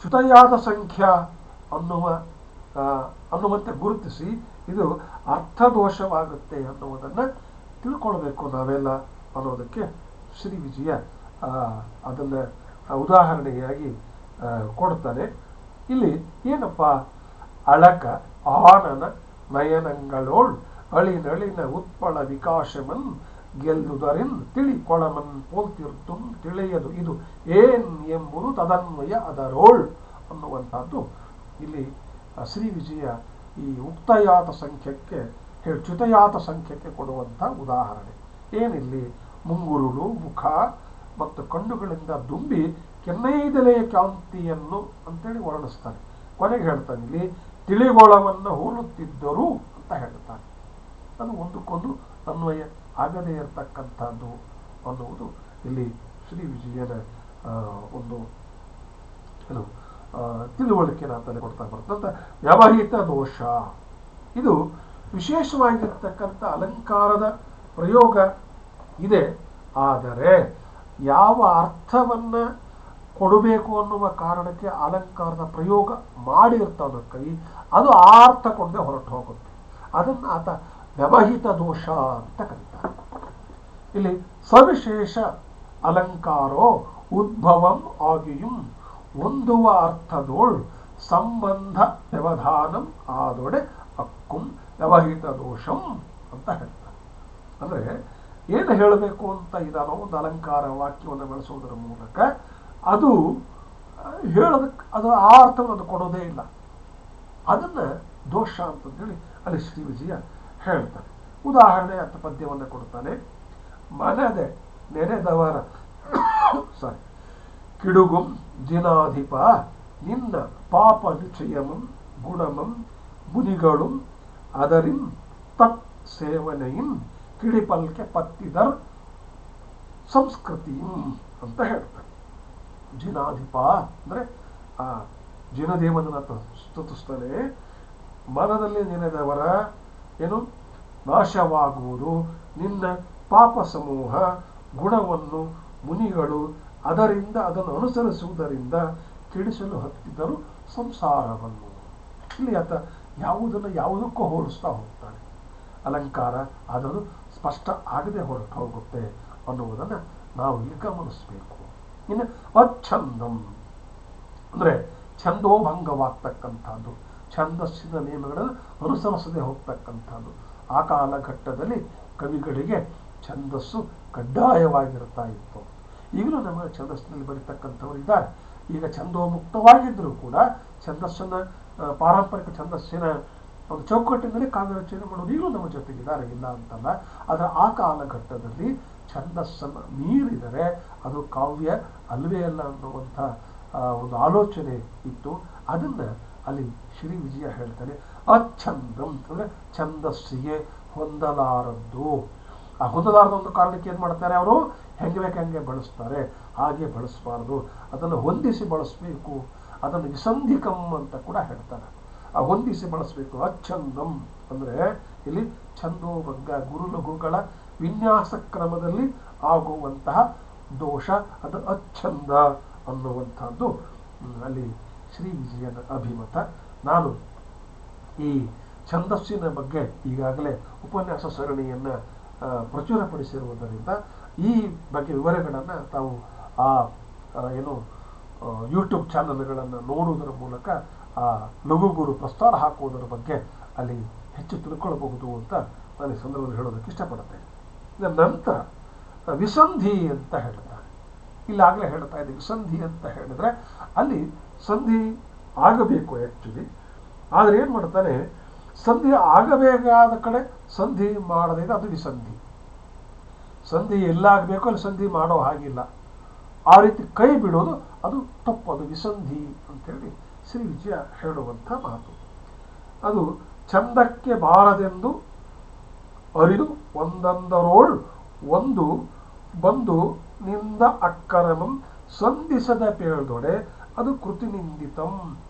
ಚ್ಯುತಯಾತ ಸಂಖ್ಯಾ ಅನ್ನುವಂತೆ ಗುರುತಿಸಿ ಇದು ಅರ್ಥದೋಷವಾಗುತ್ತೆ ಅನ್ನುವುದನ್ನು ತಿಳ್ಕೊಳ್ಬೇಕು ನಾವೆಲ್ಲ ಅನ್ನೋದಕ್ಕೆ ಶ್ರೀ ವಿಜಯ ಅದನ್ನು ಉದಾಹರಣೆಯಾಗಿ ಕೊಡ್ತಾನೆ. ಇಲ್ಲಿ ಏನಪ್ಪ, ಅಳಕ ಆನನ ನಯನಗಳೋಳ್ ಅಳಿನಳಿನ ಉತ್ಪಳ ವಿಕಾಶಮನ್ ಗೆಲ್ಲುದರಿನ್ ತಿಳಿಕೊಳಮನ್ ಪೋಲ್ತಿರ್ತು ತಿಳಿಯದು ಇದು ಏನ್ ಎಂಬುದು ತದನ್ವಯ ಅದರೋಳ್ ಅನ್ನುವಂಥದ್ದು ಇಲ್ಲಿ ಶ್ರೀ ವಿಜಯ ಈ ಉಕ್ತಯಾತ ಸಂಖ್ಯಕ್ಕೆ ಚ್ಯುತಯಾತ ಸಂಖ್ಯಕ್ಕೆ ಕೊಡುವಂಥ ಉದಾಹರಣೆ. ಏನಿಲ್ಲಿ ಮುಂಗುರುಳು, ಮುಖ ಮತ್ತು ಕಣ್ಣುಗಳಿಂದ ದುಂಬಿ ಕೆನ್ನೈದೆಲೆಯ ಕಾಂತಿಯನ್ನು ಅಂತೇಳಿ ವರ್ಣಿಸ್ತಾನೆ. ಕೊನೆಗೆ ಹೇಳ್ತಾನೆ ಇಲ್ಲಿ ತಿಳಿಗೊಳವನ್ನು ಹೋಲುತ್ತಿದ್ದರು ಅಂತ ಹೇಳ್ತಾನೆ. ಅದು ಒಂದಕ್ಕೊಂದು ಅನ್ವಯ ಆಗದೇ ಇರತಕ್ಕಂಥದ್ದು ಅನ್ನುವುದು ಇಲ್ಲಿ ಶ್ರೀ ವಿಜಯನ ಒಂದು ಏನು ತಿಳುವಳಿಕೆನ ಅಂತಲೇ ಕೊಡ್ತಾ ಬರ್ತಂತ. ವ್ಯವಹಿತ ದೋಷ, ಇದು ವಿಶೇಷವಾಗಿರ್ತಕ್ಕಂಥ ಅಲಂಕಾರದ ಪ್ರಯೋಗ ಇದೆ. ಆದರೆ ಯಾವ ಅರ್ಥವನ್ನು ಕೊಡಬೇಕು ಅನ್ನುವ ಕಾರಣಕ್ಕೆ ಅಲಂಕಾರದ ಪ್ರಯೋಗ ಮಾಡಿರ್ತಾನ ಕೈ, ಅದು ಆ ಅರ್ಥ ಕೊಡದೆ ಹೊರಟು ಹೋಗುತ್ತೆ. ಅದನ್ನು ಆತ ವ್ಯವಹಿತ ದೋಷ ಅಂತ ಕರೀತಾರೆ. ಇಲ್ಲಿ ಸವಿಶೇಷ ಅಲಂಕಾರೋ ಉದ್ಭವಂ ಆಗಿಯೂ ಒಂದುವ ಅರ್ಥದೋಳ್ ಸಂಬಂಧ ವ್ಯವಧಾನಂ ಆದೊಡೆ ಅಕ್ಕುಂ ವ್ಯವಹಿತ ದೋಷಂ ಅಂತ ಹೇಳ್ತಾರೆ. ಅಂದರೆ ಏನು ಹೇಳಬೇಕು ಅಂತ ಇದಾನೋ ಒಂದು ಅಲಂಕಾರ ವಾಕ್ಯವನ್ನು ಬಳಸುವುದರ ಮೂಲಕ ಅದು ಹೇಳೋದಕ್ಕೆ ಅದು ಆ ಅರ್ಥವನ್ನು ಕೊಡೋದೇ ಇಲ್ಲ. ಅದನ್ನು ದೋಷ ಅಂತಂದೇಳಿ ಅಲ್ಲಿ ಶ್ರೀ ವಿಜಯ ಹೇಳ್ತಾನೆ. ಉದಾಹರಣೆ ಅಂತ ಪದ್ಯವನ್ನು ಕೊಡ್ತಾನೆ. ಮನದೆ ನೆನೆದವರ ಕಿಡುಗುಂ ಜಿನಾಧಿಪ ನಿನ್ನ ಪಾಪ ನಿಶ್ಚಯಮಂ ಗುಣಮಂ ಮುನಿಗಳು ಅದರಿಂ ತತ್ ಸೇವನೆಯಿಂ ಕಿಡಿಪಲ್ಕೆ ಪತ್ತಿದರ್ ಸಂಸ್ಕೃತಿ ಅಂತ ಹೇಳ್ತಾರೆ. ಜಿನಾಧಿಪ ಅಂದರೆ ಆ ಜಿನದೇವನ ಸ್ತುತಿಸ್ತಾನೆ. ಮನದಲ್ಲಿ ನೆನೆದವರ ಏನು ನಾಶವಾಗುವುದು, ನಿನ್ನ ಪಾಪ ಸಮೂಹ ಗುಣವನ್ನು ಮುನಿಗಳು ಅದರಿಂದ ಅದನ್ನು ಅನುಸರಿಸುವುದರಿಂದ ಕೆಡಿಸಲು ಹತ್ತಿದ್ದರು ಸಂಸಾರವನ್ನು. ಇಲ್ಲಿ ಆತ ಯಾವುದನ್ನು ಯಾವುದಕ್ಕೂ ಹೋಲಿಸ್ತಾ ಹೋಗ್ತಾನೆ. ಅಲಂಕಾರ ಅದನ್ನು ಸ್ಪಷ್ಟ ಆಗದೆ ಹೊರಟು ಹೋಗುತ್ತೆ ಅನ್ನುವುದನ್ನು ನಾವು ಇಲ್ಲಿ ಗಮನಿಸಬೇಕು. ಇನ್ನು ಅಚ್ಛಂದಂ ಅಂದರೆ ಛಂದೋಭಂಗವಾಗ್ತಕ್ಕಂಥದ್ದು, ಛಂದಸ್ಸಿನ ನಿಯಮಗಳನ್ನು ಅನುಸರಿಸದೆ ಹೋಗ್ತಕ್ಕಂಥದ್ದು. ಆ ಕಾಲಘಟ್ಟದಲ್ಲಿ ಕವಿಗಳಿಗೆ ಛಂದಸ್ಸು ಕಡ್ಡಾಯವಾಗಿರ್ತಾ ಇತ್ತು. ಈಗಲೂ ನಮ್ಮ ಛಂದಸ್ಸಿನಲ್ಲಿ ಬರೀತಕ್ಕಂಥವ್ರು ಇದ್ದಾರೆ. ಈಗ ಛಂದೋಮುಕ್ತವಾಗಿದ್ದರೂ ಕೂಡ ಛಂದಸ್ಸನ್ನು ಪಾರಂಪರಿಕ ಛಂದಸ್ಸಿನ ಒಂದು ಚೌಕಟ್ಟಿನಲ್ಲಿ ಕಾವ್ಯ ರಚನೆ ಮಾಡೋದು ಈಗಲೂ ನಮ್ಮ ಜೊತೆಗಿದ್ದಾರೆ, ಇಲ್ಲ ಅಂತಲ್ಲ. ಆದರೆ ಆ ಕಾಲಘಟ್ಟದಲ್ಲಿ ಛಂದಸ್ಸನ್ನು ಮೀರಿದರೆ ಅದು ಕಾವ್ಯ ಅಲ್ವೇ ಅಲ್ಲ ಅನ್ನುವಂಥ ಒಂದು ಆಲೋಚನೆ ಇತ್ತು. ಅದನ್ನು ಅಲ್ಲಿ ಶ್ರೀ ವಿಜಯ ಹೇಳ್ತಾನೆ, ಅಚ್ಛಂದಂ ಅಂದರೆ ಛಂದಸ್ಸಿಗೆ ಹೊಂದಲಾರದ್ದು. ಆ ಹೊಂದಲಾರದ ಒಂದು ಕಾರಣಕ್ಕೆ ಏನು ಮಾಡ್ತಾರೆ ಅವರು, ಹೆಂಗೆ ಬೇಕು ಹೆಂಗೆ ಬಳಸ್ತಾರೆ, ಹಾಗೆ ಬಳಸಬಾರ್ದು, ಅದನ್ನು ಹೊಂದಿಸಿ ಬಳಸಬೇಕು. ಅದನ್ನು ವಿಸಂಧಿಕಂ ಅಂತ ಕೂಡ ಹೇಳ್ತಾರೆ, ಆ ಹೊಂದಿಸಿ ಬಳಸಬೇಕು. ಅಚ್ಛಂದಂ ಅಂದರೆ ಇಲ್ಲಿ ಛಂದೋಭಂಗ ಗುರುಲಘುಗಳ ವಿನ್ಯಾಸ ಕ್ರಮದಲ್ಲಿ ಆಗುವಂತಹ ದೋಷ, ಅದು ಅಚ್ಛಂದ ಅನ್ನುವಂಥದ್ದು ಅಲ್ಲಿ ಶ್ರೀ ವಿಜಯನ ಅಭಿಮತ. ನಾನು ಈ ಛಂದಸ್ಸಿನ ಬಗ್ಗೆ ಈಗಾಗಲೇ ಉಪನ್ಯಾಸ ಸರಣಿಯನ್ನು ಪ್ರಚುರಪಡಿಸಿರುವುದರಿಂದ ಈ ಬಗ್ಗೆ ವಿವರಗಳನ್ನು ತಾವು ಆ ಏನು ಯೂಟ್ಯೂಬ್ ಚಾನಲ್ಗಳನ್ನು ನೋಡುವುದರ ಮೂಲಕ ಆ ಲಘುಗುರು ಪ್ರಸ್ತಾರ ಹಾಕುವುದರ ಬಗ್ಗೆ ಅಲ್ಲಿ ಹೆಚ್ಚು ತಿಳ್ಕೊಳ್ಬಹುದು ಅಂತ ನಾನು ಈ ಸಂದರ್ಭದಲ್ಲಿ ಹೇಳೋದಕ್ಕೆ ಇಷ್ಟಪಡ್ತೇನೆ. ಇದರ ನಂತರ ವಿಸಂಧಿ ಅಂತ ಹೇಳ್ತಾರೆ. ಇಲ್ಲಾಗಲೇ ಹೇಳ್ತಾ ಇದೆ, ವಿಸಂಧಿ ಅಂತ ಹೇಳಿದ್ರೆ ಅಲ್ಲಿ ಸಂಧಿ ಆಗಬೇಕು ಆ್ಯಕ್ಚುಲಿ. ಆದರೆ ಏನು ಮಾಡ್ತಾನೆ, ಸಂಧಿ ಆಗಬೇಕಾದ ಕಡೆ ಸಂಧಿ ಮಾಡದೇ ಅದು ವಿಸಂಧಿ. ಸಂಧಿ ಎಲ್ಲಾಗಬೇಕು ಅಲ್ಲಿ ಸಂಧಿ ಮಾಡೋ ಹಾಗಿಲ್ಲ, ಆ ರೀತಿ ಕೈ ಬಿಡೋದು ಅದು ತಪ್ಪು, ಅದು ವಿಸಂಧಿ ಅಂತೇಳಿ ಶ್ರೀ ವಿಜಯ ಹೇಳುವಂಥ ಮಾತು. ಅದು ಚಂದಕ್ಕೆ ಬಾರದೆಂದು ಅರಿದು ಒಂದೊಂದರೋಳ್ ಒಂದು ಬಂದು ನಿಂದ ಅಕ್ಕರಮಂ ಸಂಧಿಸದ ಪೇಳ್ದೊಡೆ ಅದು ಕೃತಿನಿಂದಿತಂ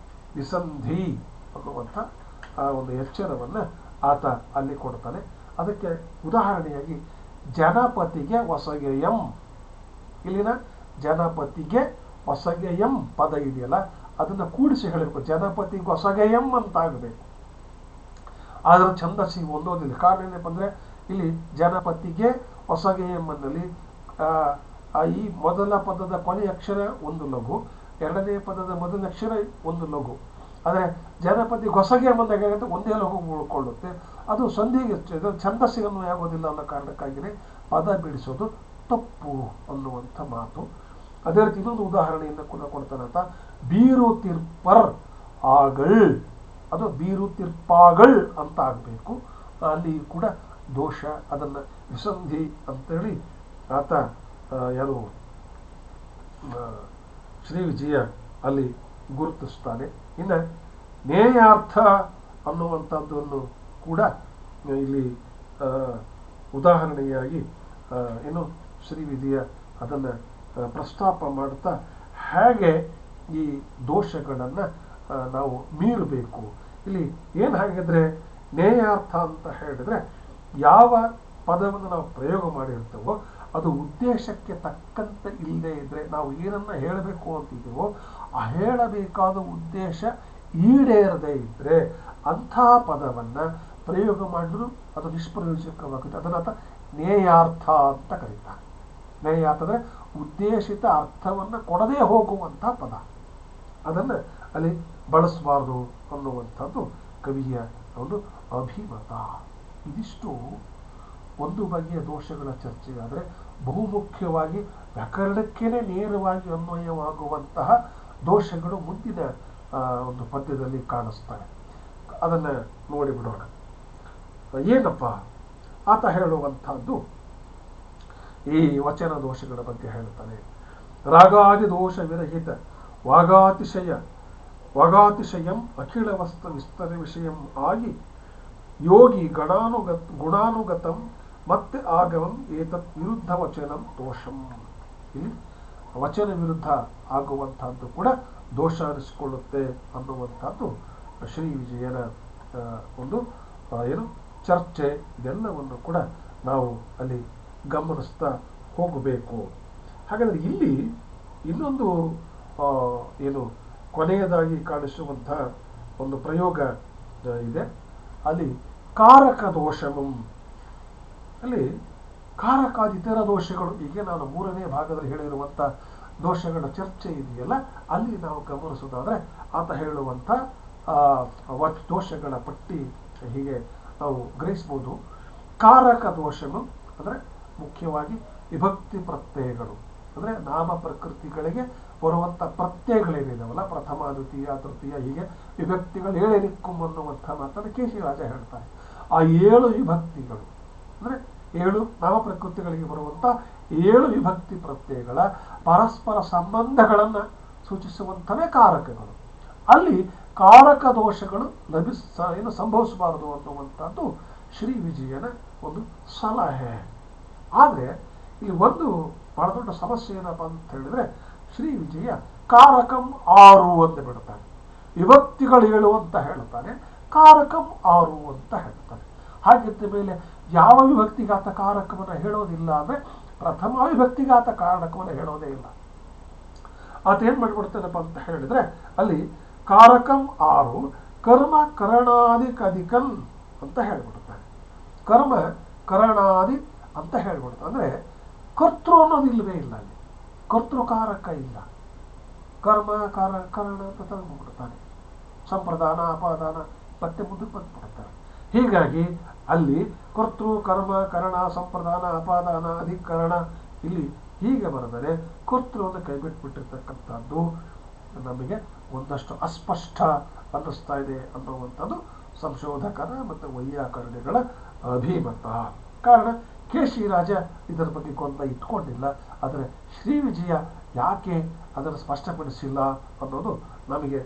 ವಿಸಂಧಿ ಅನ್ನುವಂಥ ಆ ಒಂದು ಎಚ್ಚರವನ್ನು ಆತ ಅಲ್ಲಿ ಕೊಡ್ತಾನೆ. ಅದಕ್ಕೆ ಉದಾಹರಣೆಯಾಗಿ ಜನಪತಿಗೆ ಹೊಸಗೆಯಂ, ಇಲ್ಲಿನ ಜನಪತಿಗೆ ಹೊಸಗೆಯಂ ಪದ ಇದೆಯಲ್ಲ ಅದನ್ನು ಕೂಡಿಸಿ ಹೇಳಬೇಕು, ಜನಪತಿಗೆ ಹೊಸಗೆಯಂ ಅಂತ ಆಗಬೇಕು. ಆದರೆ ಛಂದಸ್ಸಿಗೆ ಒಂದೋದಿಲ್ಲ. ಕಾರಣ ಏನಪ್ಪ ಅಂದರೆ ಇಲ್ಲಿ ಜನಪತಿಗೆ ಹೊಸಗೆಯಂ ಅನ್ನಲ್ಲಿ ಈ ಮೊದಲ ಪದದ ಕೊನೆಯ ಅಕ್ಷರ ಒಂದು ಲಘು, ಎರಡನೇ ಪದದ ಮೊದಲನೇ ಅಕ್ಷರ ಒಂದು ಲಘು. ಆದರೆ ಜನಪತಿ ಹೊಸಗೆ ಬಂದಾಗ ಒಂದೇ ಲಘು ಉಳ್ಕೊಳ್ಳುತ್ತೆ, ಅದು ಸಂಧಿಗೆ ಛಂದಸ್ಸಿಗೆ ಆಗೋದಿಲ್ಲ ಅನ್ನೋ ಕಾರಣಕ್ಕಾಗಿಯೇ ಪದ ಬಿಡಿಸೋದು ತಪ್ಪು ಅನ್ನುವಂಥ ಮಾತು. ಅದೇ ರೀತಿ ಇನ್ನೊಂದು ಉದಾಹರಣೆಯನ್ನು ಕೂಡ ಕೊಡ್ತಾನಂತ, ಬೀರು ತಿರ್ಪರ್ ಆಗಳ್, ಅದು ಬೀರು ತಿರ್ಪಾಗಳ್ ಅಂತ ಆಗಬೇಕು. ಅಲ್ಲಿ ಕೂಡ ದೋಷ, ಅದನ್ನು ವಿಸಂಧಿ ಅಂತೇಳಿ ಆತ ಯಾರು ಶ್ರೀ ವಿಜಯ ಅಲ್ಲಿ ಗುರುತಿಸ್ತಾನೆ. ಇನ್ನು ನೇಯಾರ್ಥ ಅನ್ನುವಂಥದ್ದನ್ನು ಕೂಡ ಇಲ್ಲಿ ಉದಾಹರಣೆಯಾಗಿ ಏನು ಶ್ರೀ ವಿಜಯ ಅದನ್ನು ಪ್ರಸ್ತಾಪ ಮಾಡ್ತಾ ಹೇಗೆ ಈ ದೋಷಗಳನ್ನು ನಾವು ಮೀರಬೇಕು. ಇಲ್ಲಿ ಏನು ಹಾಗಿದ್ರೆ ನೇಯಾರ್ಥ ಅಂತ ಹೇಳಿದ್ರೆ ಯಾವ ಪದವನ್ನು ನಾವು ಪ್ರಯೋಗ ಮಾಡಿರ್ತೇವೋ ಅದು ಉದ್ದೇಶಕ್ಕೆ ತಕ್ಕಂತೆ ಇಲ್ಲದೆ ಇದ್ದರೆ, ನಾವು ಏನನ್ನ ಹೇಳಬೇಕು ಅಂತಿದ್ದೀವೋ ಆ ಹೇಳಬೇಕಾದ ಉದ್ದೇಶ ಈಡೇರದೇ ಇದ್ದರೆ ಅಂಥ ಪದವನ್ನು ಪ್ರಯೋಗ ಮಾಡಿದ್ರು ಅದು ನಿಷ್ಪ್ರಯೋಜಕವಾಗುತ್ತೆ. ಅದನ್ನ ನೇಯಾರ್ಥ ಅಂತ ಕರೀತಾರೆ. ನೇಯಾರ್ಥ ಅಂದರೆ ಉದ್ದೇಶಿತ ಅರ್ಥವನ್ನು ಕೊಡದೇ ಹೋಗುವಂಥ ಪದ, ಅದನ್ನು ಅಲ್ಲಿ ಬಳಸಬಾರ್ದು ಅನ್ನುವಂಥದ್ದು ಕವಿಯ ಒಂದು ಅಭಿಮತ. ಇದಿಷ್ಟು ಒಂದು ಬಗೆಯ ದೋಷಗಳ ಚರ್ಚೆಯಾದರೆ, ಬಹುಮುಖ್ಯವಾಗಿ ವ್ಯಾಕರಣಕ್ಕೇನೆ ನೇರವಾಗಿ ಅನ್ವಯವಾಗುವಂತಹ ದೋಷಗಳು ಮುಂದಿನ ಒಂದು ಪದ್ಯದಲ್ಲಿ ಕಾಣಿಸ್ತವೆ. ಅದನ್ನು ನೋಡಿಬಿಡೋಣ. ಏನಪ್ಪ ಆತ ಹೇಳುವಂಥದ್ದು, ಈ ವಚನ ದೋಷಗಳ ಬಗ್ಗೆ ಹೇಳ್ತಾನೆ. ರಾಗಾದಿ ದೋಷ ವಿರಹಿತ ವಾಗಾತಿಶಯಂ ಅಖಿಲ ವಸ್ತು ವಿಸ್ತರ ವಿಷಯಂ ಆಗಿ ಯೋಗಿ ಗುಣಾನುಗತಂ ಮತ್ತೆ ಆಗಮಂ ಏತತ್ ವಿರುದ್ಧ ವಚನಂ ದೋಷಂ. ಇಲ್ಲಿ ವಚನ ವಿರುದ್ಧ ಆಗುವಂತಹದ್ದು ಕೂಡ ದೋಷ ಅನಿಸಿಕೊಳ್ಳುತ್ತೆ ಅನ್ನುವಂಥದ್ದು ಶ್ರೀ ವಿಜಯನ ಒಂದು ಏನು ಚರ್ಚೆ. ಇದೆಲ್ಲವನ್ನು ಕೂಡ ನಾವು ಅಲ್ಲಿ ಗಮನಿಸ್ತಾ ಹೋಗಬೇಕು. ಹಾಗಾದರೆ ಇಲ್ಲಿ ಇನ್ನೊಂದು ಏನು ಕೊನೆಯದಾಗಿ ಕಾಣಿಸುವಂತಹ ಒಂದು ಪ್ರಯೋಗ ಇದೆ. ಅಲ್ಲಿ ಕಾರಕ ದೋಷಮಂ, ಅಲ್ಲಿ ಕಾರಕಾದಿ ಇತರ ದೋಷಗಳು, ಈಗ ನಾನು 3ನೇ ಭಾಗದಲ್ಲಿ ಹೇಳಿರುವಂಥ ದೋಷಗಳ ಚರ್ಚೆ ಇದೆಯಲ್ಲ, ಅಲ್ಲಿ ನಾವು ಗಮನಿಸೋದಾದರೆ ಆತ ಹೇಳುವಂಥ ದೋಷಗಳ ಪಟ್ಟಿ ಹೀಗೆ ನಾವು ಗ್ರಹಿಸ್ಬೋದು. ಕಾರಕ ದೋಷನು ಅಂದರೆ ಮುಖ್ಯವಾಗಿ ವಿಭಕ್ತಿ ಪ್ರತ್ಯಯಗಳು, ಅಂದರೆ ನಾಮ ಪ್ರಕೃತಿಗಳಿಗೆ ಬರುವಂಥ ಪ್ರತ್ಯಯಗಳೇನಿದಾವಲ್ಲ, ಪ್ರಥಮ ದ್ವಿತೀಯ ತೃತೀಯ ಹೀಗೆ ವಿಭಕ್ತಿಗಳು ಏಳೇನಿಕ್ಕುಂ ಅನ್ನುವಂಥ ಮಾತನ್ನು ಕೇಶಿರಾಜ ಹೇಳ್ತಾರೆ. ಆ 7 ವಿಭಕ್ತಿಗಳು ಅಂದರೆ 7 ನಾಮಪ್ರಕೃತಿಗಳಿಗೆ ಬರುವಂಥ 7 ವಿಭಕ್ತಿ ಪ್ರತ್ಯಯಗಳ ಪರಸ್ಪರ ಸಂಬಂಧಗಳನ್ನು ಸೂಚಿಸುವಂಥವೇ ಕಾರಕಗಳು. ಅಲ್ಲಿ ಕಾರಕ ದೋಷಗಳು ಸಂಭವಿಸಬಾರದು ಅನ್ನುವಂಥದ್ದು ಶ್ರೀ ವಿಜಯನ ಒಂದು ಸಲಹೆ. ಆದರೆ ಇಲ್ಲಿ ಒಂದು ಬಹಳ ದೊಡ್ಡ ಸಮಸ್ಯೆ ಏನಪ್ಪ ಅಂತ ಹೇಳಿದ್ರೆ, ಶ್ರೀ ವಿಜಯ ಕಾರಕಂ 6 ಅಂತ ಬಿಡ್ತಾನೆ, ವಿಭಕ್ತಿಗಳು 7 ಅಂತ ಹೇಳ್ತಾನೆ, ಕಾರಕಂ 6 ಅಂತ ಹೇಳ್ತಾನೆ. ಹಾಗಿದ್ದ ಮೇಲೆ ಯಾವ ವಿಭಕ್ತಿಗಾತ ಕಾರಕವನ್ನು ಹೇಳೋದಿಲ್ಲ ಅಂದರೆ ಪ್ರಥಮ ವಿಭಕ್ತಿಗಾತ ಕಾರಕವನ್ನು ಹೇಳೋದೇ ಇಲ್ಲ. ಆತೇನ್ ಮಾಡಿಬಿಡ್ತಾನಪ್ಪ ಅಂತ ಹೇಳಿದ್ರೆ, ಅಲ್ಲಿ ಕಾರಕಂ 6 ಕರ್ಮ ಕರಣಾದಿಕಧಿಕಂ ಅಂತ ಹೇಳ್ಬಿಡ್ತಾನೆ. ಕರ್ಮ ಕರಣಾದಿ ಅಂತ ಹೇಳ್ಬಿಡ್ತಾನೆ. ಅಂದರೆ ಕರ್ತೃ ಅನ್ನೋದು ಇಲ್ಲವೇ ಇಲ್ಲ, ಅಲ್ಲಿ ಕರ್ತೃಕಾರಕ ಇಲ್ಲ. ಕರ್ಮ ಕರಣ ಅಂತ ತೆಗೆದುಬಿಡ್ತಾನೆ, ಸಂಪ್ರದಾನ ಅಪಾದಾನ ಮತ್ತೆ ಮುಂದಕ್ಕೆ ಬಂದ್ಬಿಡ್ತಾರೆ. ಹೀಗಾಗಿ ಅಲ್ಲಿ ಕರ್ತೃ ಕರ್ಮ ಕರಣ ಸಂಪ್ರದಾನ ಅಪಾದಾನ ಅಧಿಕರಣ ಇಲ್ಲಿ ಹೀಗೆ ಬರೆದರೆ ಕರ್ತೃವನ್ನು ಕೈಬಿಟ್ಬಿಟ್ಟಿರ್ತಕ್ಕಂಥದ್ದು ನಮಗೆ ಒಂದಷ್ಟು ಅಸ್ಪಷ್ಟ ಅನ್ನಿಸ್ತಾ ಇದೆ ಅನ್ನುವಂಥದ್ದು ಸಂಶೋಧಕರ ಮತ್ತು ವೈಯಾಕರಣಿಗಳ ಅಭಿಮತ. ಕಾರಣ ಕೇಶಿರಾಜ ಇದರ ಬಗ್ಗೆ ಗೊಂದಲ ಇಟ್ಕೊಂಡಿಲ್ಲ, ಆದರೆ ಶ್ರೀ ವಿಜಯ ಯಾಕೆ ಅದನ್ನು ಸ್ಪಷ್ಟಪಡಿಸಿಲ್ಲ ಅನ್ನೋದು ನಮಗೆ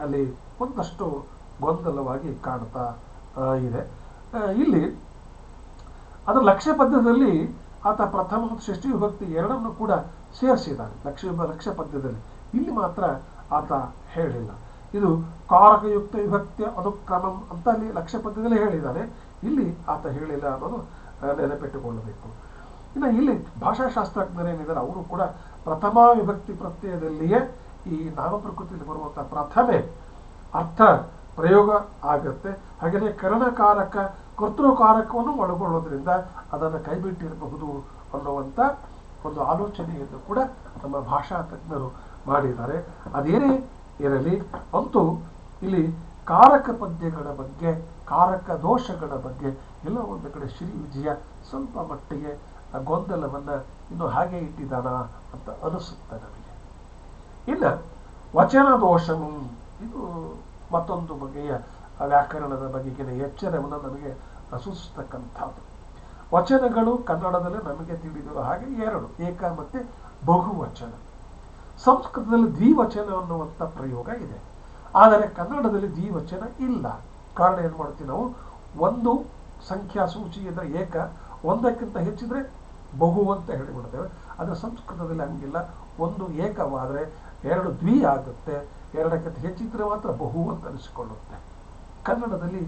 ಅಲ್ಲಿ ಒಂದಷ್ಟು ಗೊಂದಲವಾಗಿ ಕಾಣ್ತಾ ಇದೆ. ಇಲ್ಲಿ ಅದರ ಲಕ್ಷ್ಯ ಪದ್ಯದಲ್ಲಿ ಆತ ಪ್ರಥಮ ಮತ್ತು ಷಷ್ಠಿ ವಿಭಕ್ತಿ ಎರಡನ್ನು ಕೂಡ ಸೇರಿಸಿದ್ದಾನೆ ಲಕ್ಷ್ಯ ಪದ್ಯದಲ್ಲಿ. ಇಲ್ಲಿ ಮಾತ್ರ ಆತ ಹೇಳಿಲ್ಲ. ಇದು ಕಾರಕಯುಕ್ತ ವಿಭಕ್ತಿಯ ಅನುಕ್ರಮಂ ಅಂತ ಅಲ್ಲಿ ಲಕ್ಷ್ಯ ಪದ್ಯದಲ್ಲಿ ಹೇಳಿದ್ದಾನೆ, ಇಲ್ಲಿ ಆತ ಹೇಳಿಲ್ಲ ಅನ್ನೋದು ನೆನಪಿಟ್ಟುಕೊಳ್ಳಬೇಕು. ಇನ್ನು ಇಲ್ಲಿ ಭಾಷಾಶಾಸ್ತ್ರಜ್ಞರೇನಿದ್ದಾರೆ ಅವರು ಕೂಡ ಪ್ರಥಮ ವಿಭಕ್ತಿ ಪ್ರತ್ಯಯದಲ್ಲಿಯೇ ಈ ನಾಮಪ್ರಕೃತಿಯಲ್ಲಿ ಬರುವಂಥ ಪ್ರಥಮೆ ಅರ್ಥ ಪ್ರಯೋಗ ಆಗತ್ತೆ. ಹಾಗೆಯೇ ಕರಣಕಾರಕ ಕರ್ತೃಕಾರಕವನ್ನು ಒಳಗೊಳ್ಳೋದ್ರಿಂದ ಅದನ್ನು ಕೈಬಿಟ್ಟಿರಬಹುದು ಅನ್ನುವಂಥ ಒಂದು ಆಲೋಚನೆಯನ್ನು ಕೂಡ ನಮ್ಮ ಭಾಷಾ ತಜ್ಞರು ಮಾಡಿದ್ದಾರೆ. ಅದೇನೇ ಇರಲಿ, ಅಂತೂ ಇಲ್ಲಿ ಕಾರಕ ಪದ್ಯಗಳ ಬಗ್ಗೆ, ಕಾರಕ ದೋಷಗಳ ಬಗ್ಗೆ ಎಲ್ಲ ಒಂದು ಕಡೆ ಶ್ರೀ ವಿಜಯ ಸ್ವಲ್ಪ ಮಟ್ಟಿಗೆ ಗೊಂದಲವನ್ನು ಇನ್ನು ಹಾಗೆ ಇಟ್ಟಿದ್ದಾನ ಅಂತ ಅನಿಸುತ್ತೆ ನಮಗೆ. ಇನ್ನು ವಚನ ದೋಷವು ಇದು ಮತ್ತೊಂದು ಬಗೆಯ ವ್ಯಾಕರಣದ ಬಗೆಗಿನ ಎಚ್ಚರವನ್ನು ನಮಗೆ ಸೂಚಿಸ್ತಕ್ಕಂಥದ್ದು. ವಚನಗಳು ಕನ್ನಡದಲ್ಲಿ ನಮಗೆ ತಿಳಿದಿರೋ ಹಾಗೆ 2, ಏಕ ಮತ್ತು ಬಹುವಚನ. ಸಂಸ್ಕೃತದಲ್ಲಿ ದ್ವಿವಚನ ಅನ್ನುವಂಥ ಪ್ರಯೋಗ ಇದೆ, ಆದರೆ ಕನ್ನಡದಲ್ಲಿ ದ್ವಿವಚನ ಇಲ್ಲ. ಕಾರಣ ಏನು ಮಾಡ್ತೀವಿ ನಾವು, ಒಂದು ಸಂಖ್ಯಾ ಸೂಚಿ ಅಂದರೆ ಏಕ, ಒಂದಕ್ಕಿಂತ ಹೆಚ್ಚಿದ್ರೆ ಬಹು ಅಂತ ಹೇಳಿಬಿಡ್ತೇವೆ. ಆದರೆ ಸಂಸ್ಕೃತದಲ್ಲಿ ಹಂಗಿಲ್ಲ, ಒಂದು ಏಕವಾದರೆ 2 ದ್ವಿ ಆಗುತ್ತೆ, 2ಕ್ಕಿಂತ ಹೆಚ್ಚಿದ್ರೆ ಮಾತ್ರ ಬಹು ಅಂತ ಅನಿಸಿಕೊಳ್ಳುತ್ತೆ. ಕನ್ನಡದಲ್ಲಿ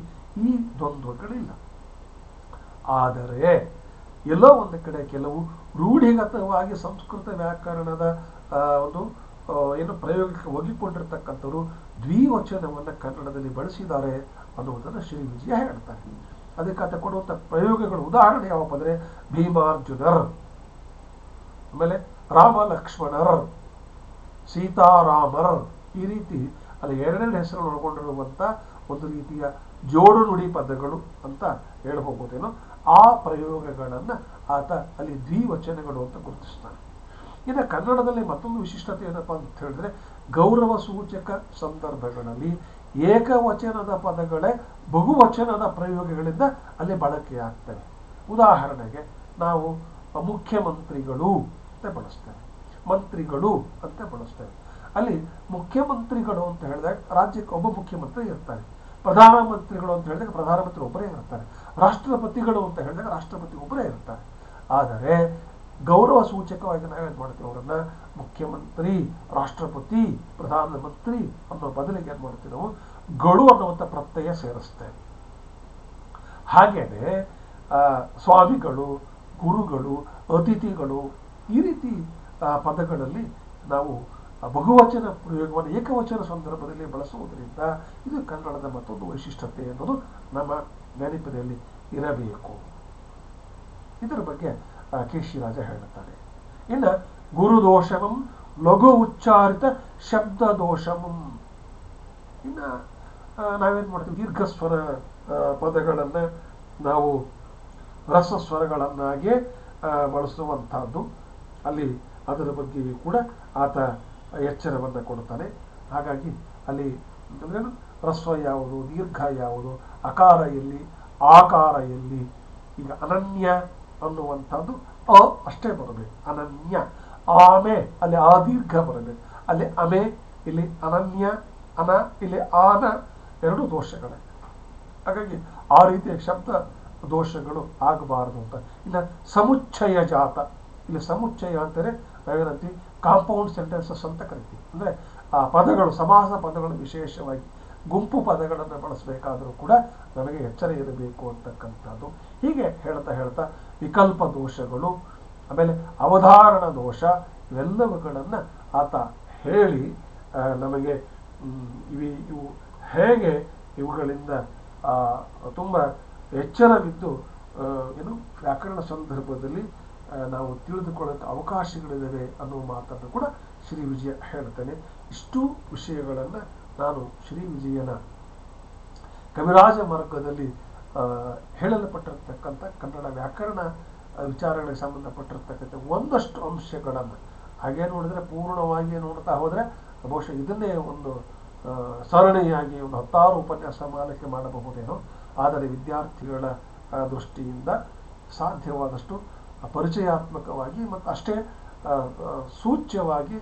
ಈ ದ್ವಂದ್ವಗಳಿಲ್ಲ. ಆದರೆ ಎಲ್ಲೋ ಒಂದು ಕಡೆ ಕೆಲವು ರೂಢಿಗತವಾಗಿ ಸಂಸ್ಕೃತ ವ್ಯಾಕರಣದ ಒಂದು ಏನು ಪ್ರಯೋಗಕ್ಕೆ ಒಗ್ಗಿಕೊಂಡಿರ್ತಕ್ಕಂಥವ್ರು ದ್ವಿವಚನವನ್ನು ಕನ್ನಡದಲ್ಲಿ ಬಳಸಿದ್ದಾರೆ ಅನ್ನುವುದನ್ನು ಶ್ರೀ ವಿಜಯ ಹೇಳ್ತಾರೆ. ಅದಕ್ಕೆ ಆತ ಕೊಡುವಂಥ ಪ್ರಯೋಗಗಳು ಉದಾಹರಣೆ ಯಾವಪ್ಪ ಅಂದರೆ ಭೀಮಾರ್ಜುನರ್, ಆಮೇಲೆ ರಾಮ ಲಕ್ಷ್ಮಣರ್, ಸೀತಾರಾಮರ್, ಈ ರೀತಿ ಅಲ್ಲಿ 2 ಹೆಸರು ಒಳಗೊಂಡಿರುವಂಥ ಒಂದು ರೀತಿಯ ಜೋಡು ನುಡಿ ಪದಗಳು ಅಂತ ಹೇಳ್ಬೋದೇನೋ. ಆ ಪ್ರಯೋಗಗಳನ್ನು ಆತ ಅಲ್ಲಿ ದ್ವಿವಚನಗಳು ಅಂತ ಗುರುತಿಸ್ತಾನೆ. ಇನ್ನು ಕನ್ನಡದಲ್ಲಿ ಮತ್ತೊಂದು ವಿಶಿಷ್ಟತೆ ಏನಪ್ಪ ಅಂತ ಹೇಳಿದ್ರೆ, ಗೌರವ ಸೂಚಕ ಸಂದರ್ಭಗಳಲ್ಲಿ ಏಕವಚನದ ಪದಗಳೇ ಬಹುವಚನದ ಪ್ರಯೋಗಗಳಿಂದ ಅಲ್ಲಿ ಬಳಕೆಯಾಗ್ತವೆ. ಉದಾಹರಣೆಗೆ ನಾವು ಮುಖ್ಯಮಂತ್ರಿಗಳು ಅಂತ ಬಳಸ್ತೇವೆ, ಮಂತ್ರಿಗಳು ಅಂತ ಬಳಸ್ತೇವೆ. ಅಲ್ಲಿ ಮುಖ್ಯಮಂತ್ರಿಗಳು ಅಂತ ಹೇಳಿದಾಗ ರಾಜ್ಯಕ್ಕೆ ಒಬ್ಬ ಮುಖ್ಯಮಂತ್ರಿ ಇರ್ತಾರೆ, ಪ್ರಧಾನಮಂತ್ರಿಗಳು ಅಂತ ಹೇಳಿದಾಗ ಪ್ರಧಾನಮಂತ್ರಿ ಒಬ್ಬರೇ ಇರ್ತಾರೆ, ರಾಷ್ಟ್ರಪತಿಗಳು ಅಂತ ಹೇಳಿದಾಗ ರಾಷ್ಟ್ರಪತಿ ಒಬ್ಬರೇ ಇರ್ತಾರೆ. ಆದರೆ ಗೌರವ ಸೂಚಕವಾಗಿ ನಾವೇನು ಮಾಡ್ತೀವಿ, ಅವರನ್ನ ಮುಖ್ಯಮಂತ್ರಿ, ರಾಷ್ಟ್ರಪತಿ, ಪ್ರಧಾನಮಂತ್ರಿ ಅನ್ನೋ ಬದಲಿಗೆ ಏನು ಮಾಡ್ತೀವಿ ನಾವು ಗಳು ಅನ್ನುವಂಥ ಪ್ರತ್ಯಯ ಸೇರಿಸ್ತೇವೆ. ಹಾಗೇನೆ ಸ್ವಾಮಿಗಳು, ಗುರುಗಳು, ಅತಿಥಿಗಳು, ಈ ರೀತಿ ಪದಗಳಲ್ಲಿ ನಾವು ಬಹುವಚನ ಪ್ರಯೋಗವನ್ನು ಏಕವಚನ ಸಂದರ್ಭದಲ್ಲಿ ಬಳಸುವುದರಿಂದ ಇದು ಕನ್ನಡದ ಮತ್ತೊಂದು ವೈಶಿಷ್ಟ್ಯತೆ ಅನ್ನೋದು ನಮ್ಮ ನೆನಪಿನಲ್ಲಿ ಇರಬೇಕು. ಇದರ ಬಗ್ಗೆ ಕೇಶಿರಾಜ ಹೇಳುತ್ತಾನೆ. ಇನ್ನು ಗುರುದೋಷವಂ ಲಘು ಉಚ್ಚಾರಿತ ಶಬ್ದ ದೋಷವಂ. ಇನ್ನು ನಾವೇನು ಮಾಡ್ತೀವಿ, ದೀರ್ಘಸ್ವರ ಪದಗಳನ್ನು ನಾವು ರಸಸ್ವರಗಳನ್ನಾಗಿ ಬಳಸುವಂಥದ್ದು, ಅಲ್ಲಿ ಅದರ ಬಗ್ಗೆಯೂ ಕೂಡ ಆತ ಎಚ್ಚರವನ್ನು ಕೊಡ್ತಾನೆ. ಹಾಗಾಗಿ ಅಲ್ಲಿ ಅಂತಂದ್ರೇನು, ಹ್ರಸ್ವ ಯಾವುದು, ದೀರ್ಘ ಯಾವುದು, ಅಕಾರ ಎಲ್ಲಿ, ಆಕಾರ ಎಲ್ಲಿ. ಈಗ ಅನನ್ಯ ಅನ್ನುವಂಥದ್ದು ಅ ಅಷ್ಟೇ ಬರಬೇಕು, ಅನನ್ಯ. ಆಮೆ ಅಲ್ಲಿ ಆ ದೀರ್ಘ ಬರಬೇಕು, ಅಲ್ಲಿ ಅಮೆ, ಇಲ್ಲಿ ಅನನ್ಯ, ಅನ, ಇಲ್ಲಿ ಆನ, ಎರಡು ದೋಷಗಳೇ. ಹಾಗಾಗಿ ಆ ರೀತಿಯ ಶಬ್ದ ದೋಷಗಳು ಆಗಬಾರದು ಅಂತ. ಇನ್ನು ಸಮುಚ್ಚಯ ಜಾತ, ಇಲ್ಲಿ ಸಮುಚ್ಚಯ ಅಂತಾರೆ ನಾವೇನಂತೀವಿ ಕಾಂಪೌಂಡ್ ಸೆಂಟೆನ್ಸಸ್ ಅಂತ ಕರಿತೀವಿ. ಅಂದರೆ ಆ ಪದಗಳು, ಸಮಾಸ ಪದಗಳು ವಿಶೇಷವಾಗಿ ಗುಂಪು ಪದಗಳನ್ನು ಬಳಸಬೇಕಾದರೂ ಕೂಡ ನಮಗೆ ಎಚ್ಚರ ಇರಬೇಕು ಅಂತಕ್ಕಂಥದ್ದು. ಹೀಗೆ ಹೇಳ್ತಾ ಹೇಳ್ತಾ ವಿಕಲ್ಪ ದೋಷಗಳು, ಆಮೇಲೆ ಅವಧಾರಣ ದೋಷ, ಇವೆಲ್ಲವುಗಳನ್ನು ಆತ ಹೇಳಿ ನಮಗೆ ಇವು ಹೇಗೆ ಇವುಗಳಿಂದ ತುಂಬ ಎಚ್ಚರವಿದ್ದು ಏನು ವ್ಯಾಕರಣ ಸಂದರ್ಭದಲ್ಲಿ ನಾವು ತಿಳಿದುಕೊಳ್ಳೋಕೆ ಅವಕಾಶಗಳಿವೆ ಅನ್ನುವ ಮಾತನ್ನು ಕೂಡ ಶ್ರೀ ವಿಜಯ ಹೇಳ್ತೇನೆ. ಇಷ್ಟು ವಿಷಯಗಳನ್ನು ನಾನು ಶ್ರೀ ವಿಜಯನ ಕವಿರಾಜ ಮಾರ್ಗದಲ್ಲಿ ಹೇಳಲ್ಪಟ್ಟಿರ್ತಕ್ಕಂಥ ಕನ್ನಡ ವ್ಯಾಕರಣ ವಿಚಾರಗಳಿಗೆ ಸಂಬಂಧಪಟ್ಟಿರ್ತಕ್ಕಂಥ ಒಂದಷ್ಟು ಅಂಶಗಳನ್ನು ಹಾಗೆ ನೋಡಿದರೆ ಪೂರ್ಣವಾಗಿ ನೋಡ್ತಾ ಹೋದರೆ ಬಹುಶಃ ಇದನ್ನೇ ಒಂದು ಸರಣಿಯಾಗಿ ಒಂದು 10 ಉಪನ್ಯಾಸ ಮಾಲಿಕೆ ಮಾಡಬಹುದೇನೋ. ಆದರೆ ವಿದ್ಯಾರ್ಥಿಗಳ ದೃಷ್ಟಿಯಿಂದ ಸಾಧ್ಯವಾದಷ್ಟು ಪರಿಚಯಾತ್ಮಕವಾಗಿ ಮತ್ತು ಅಷ್ಟೇ ಸೂಚ್ಯವಾಗಿ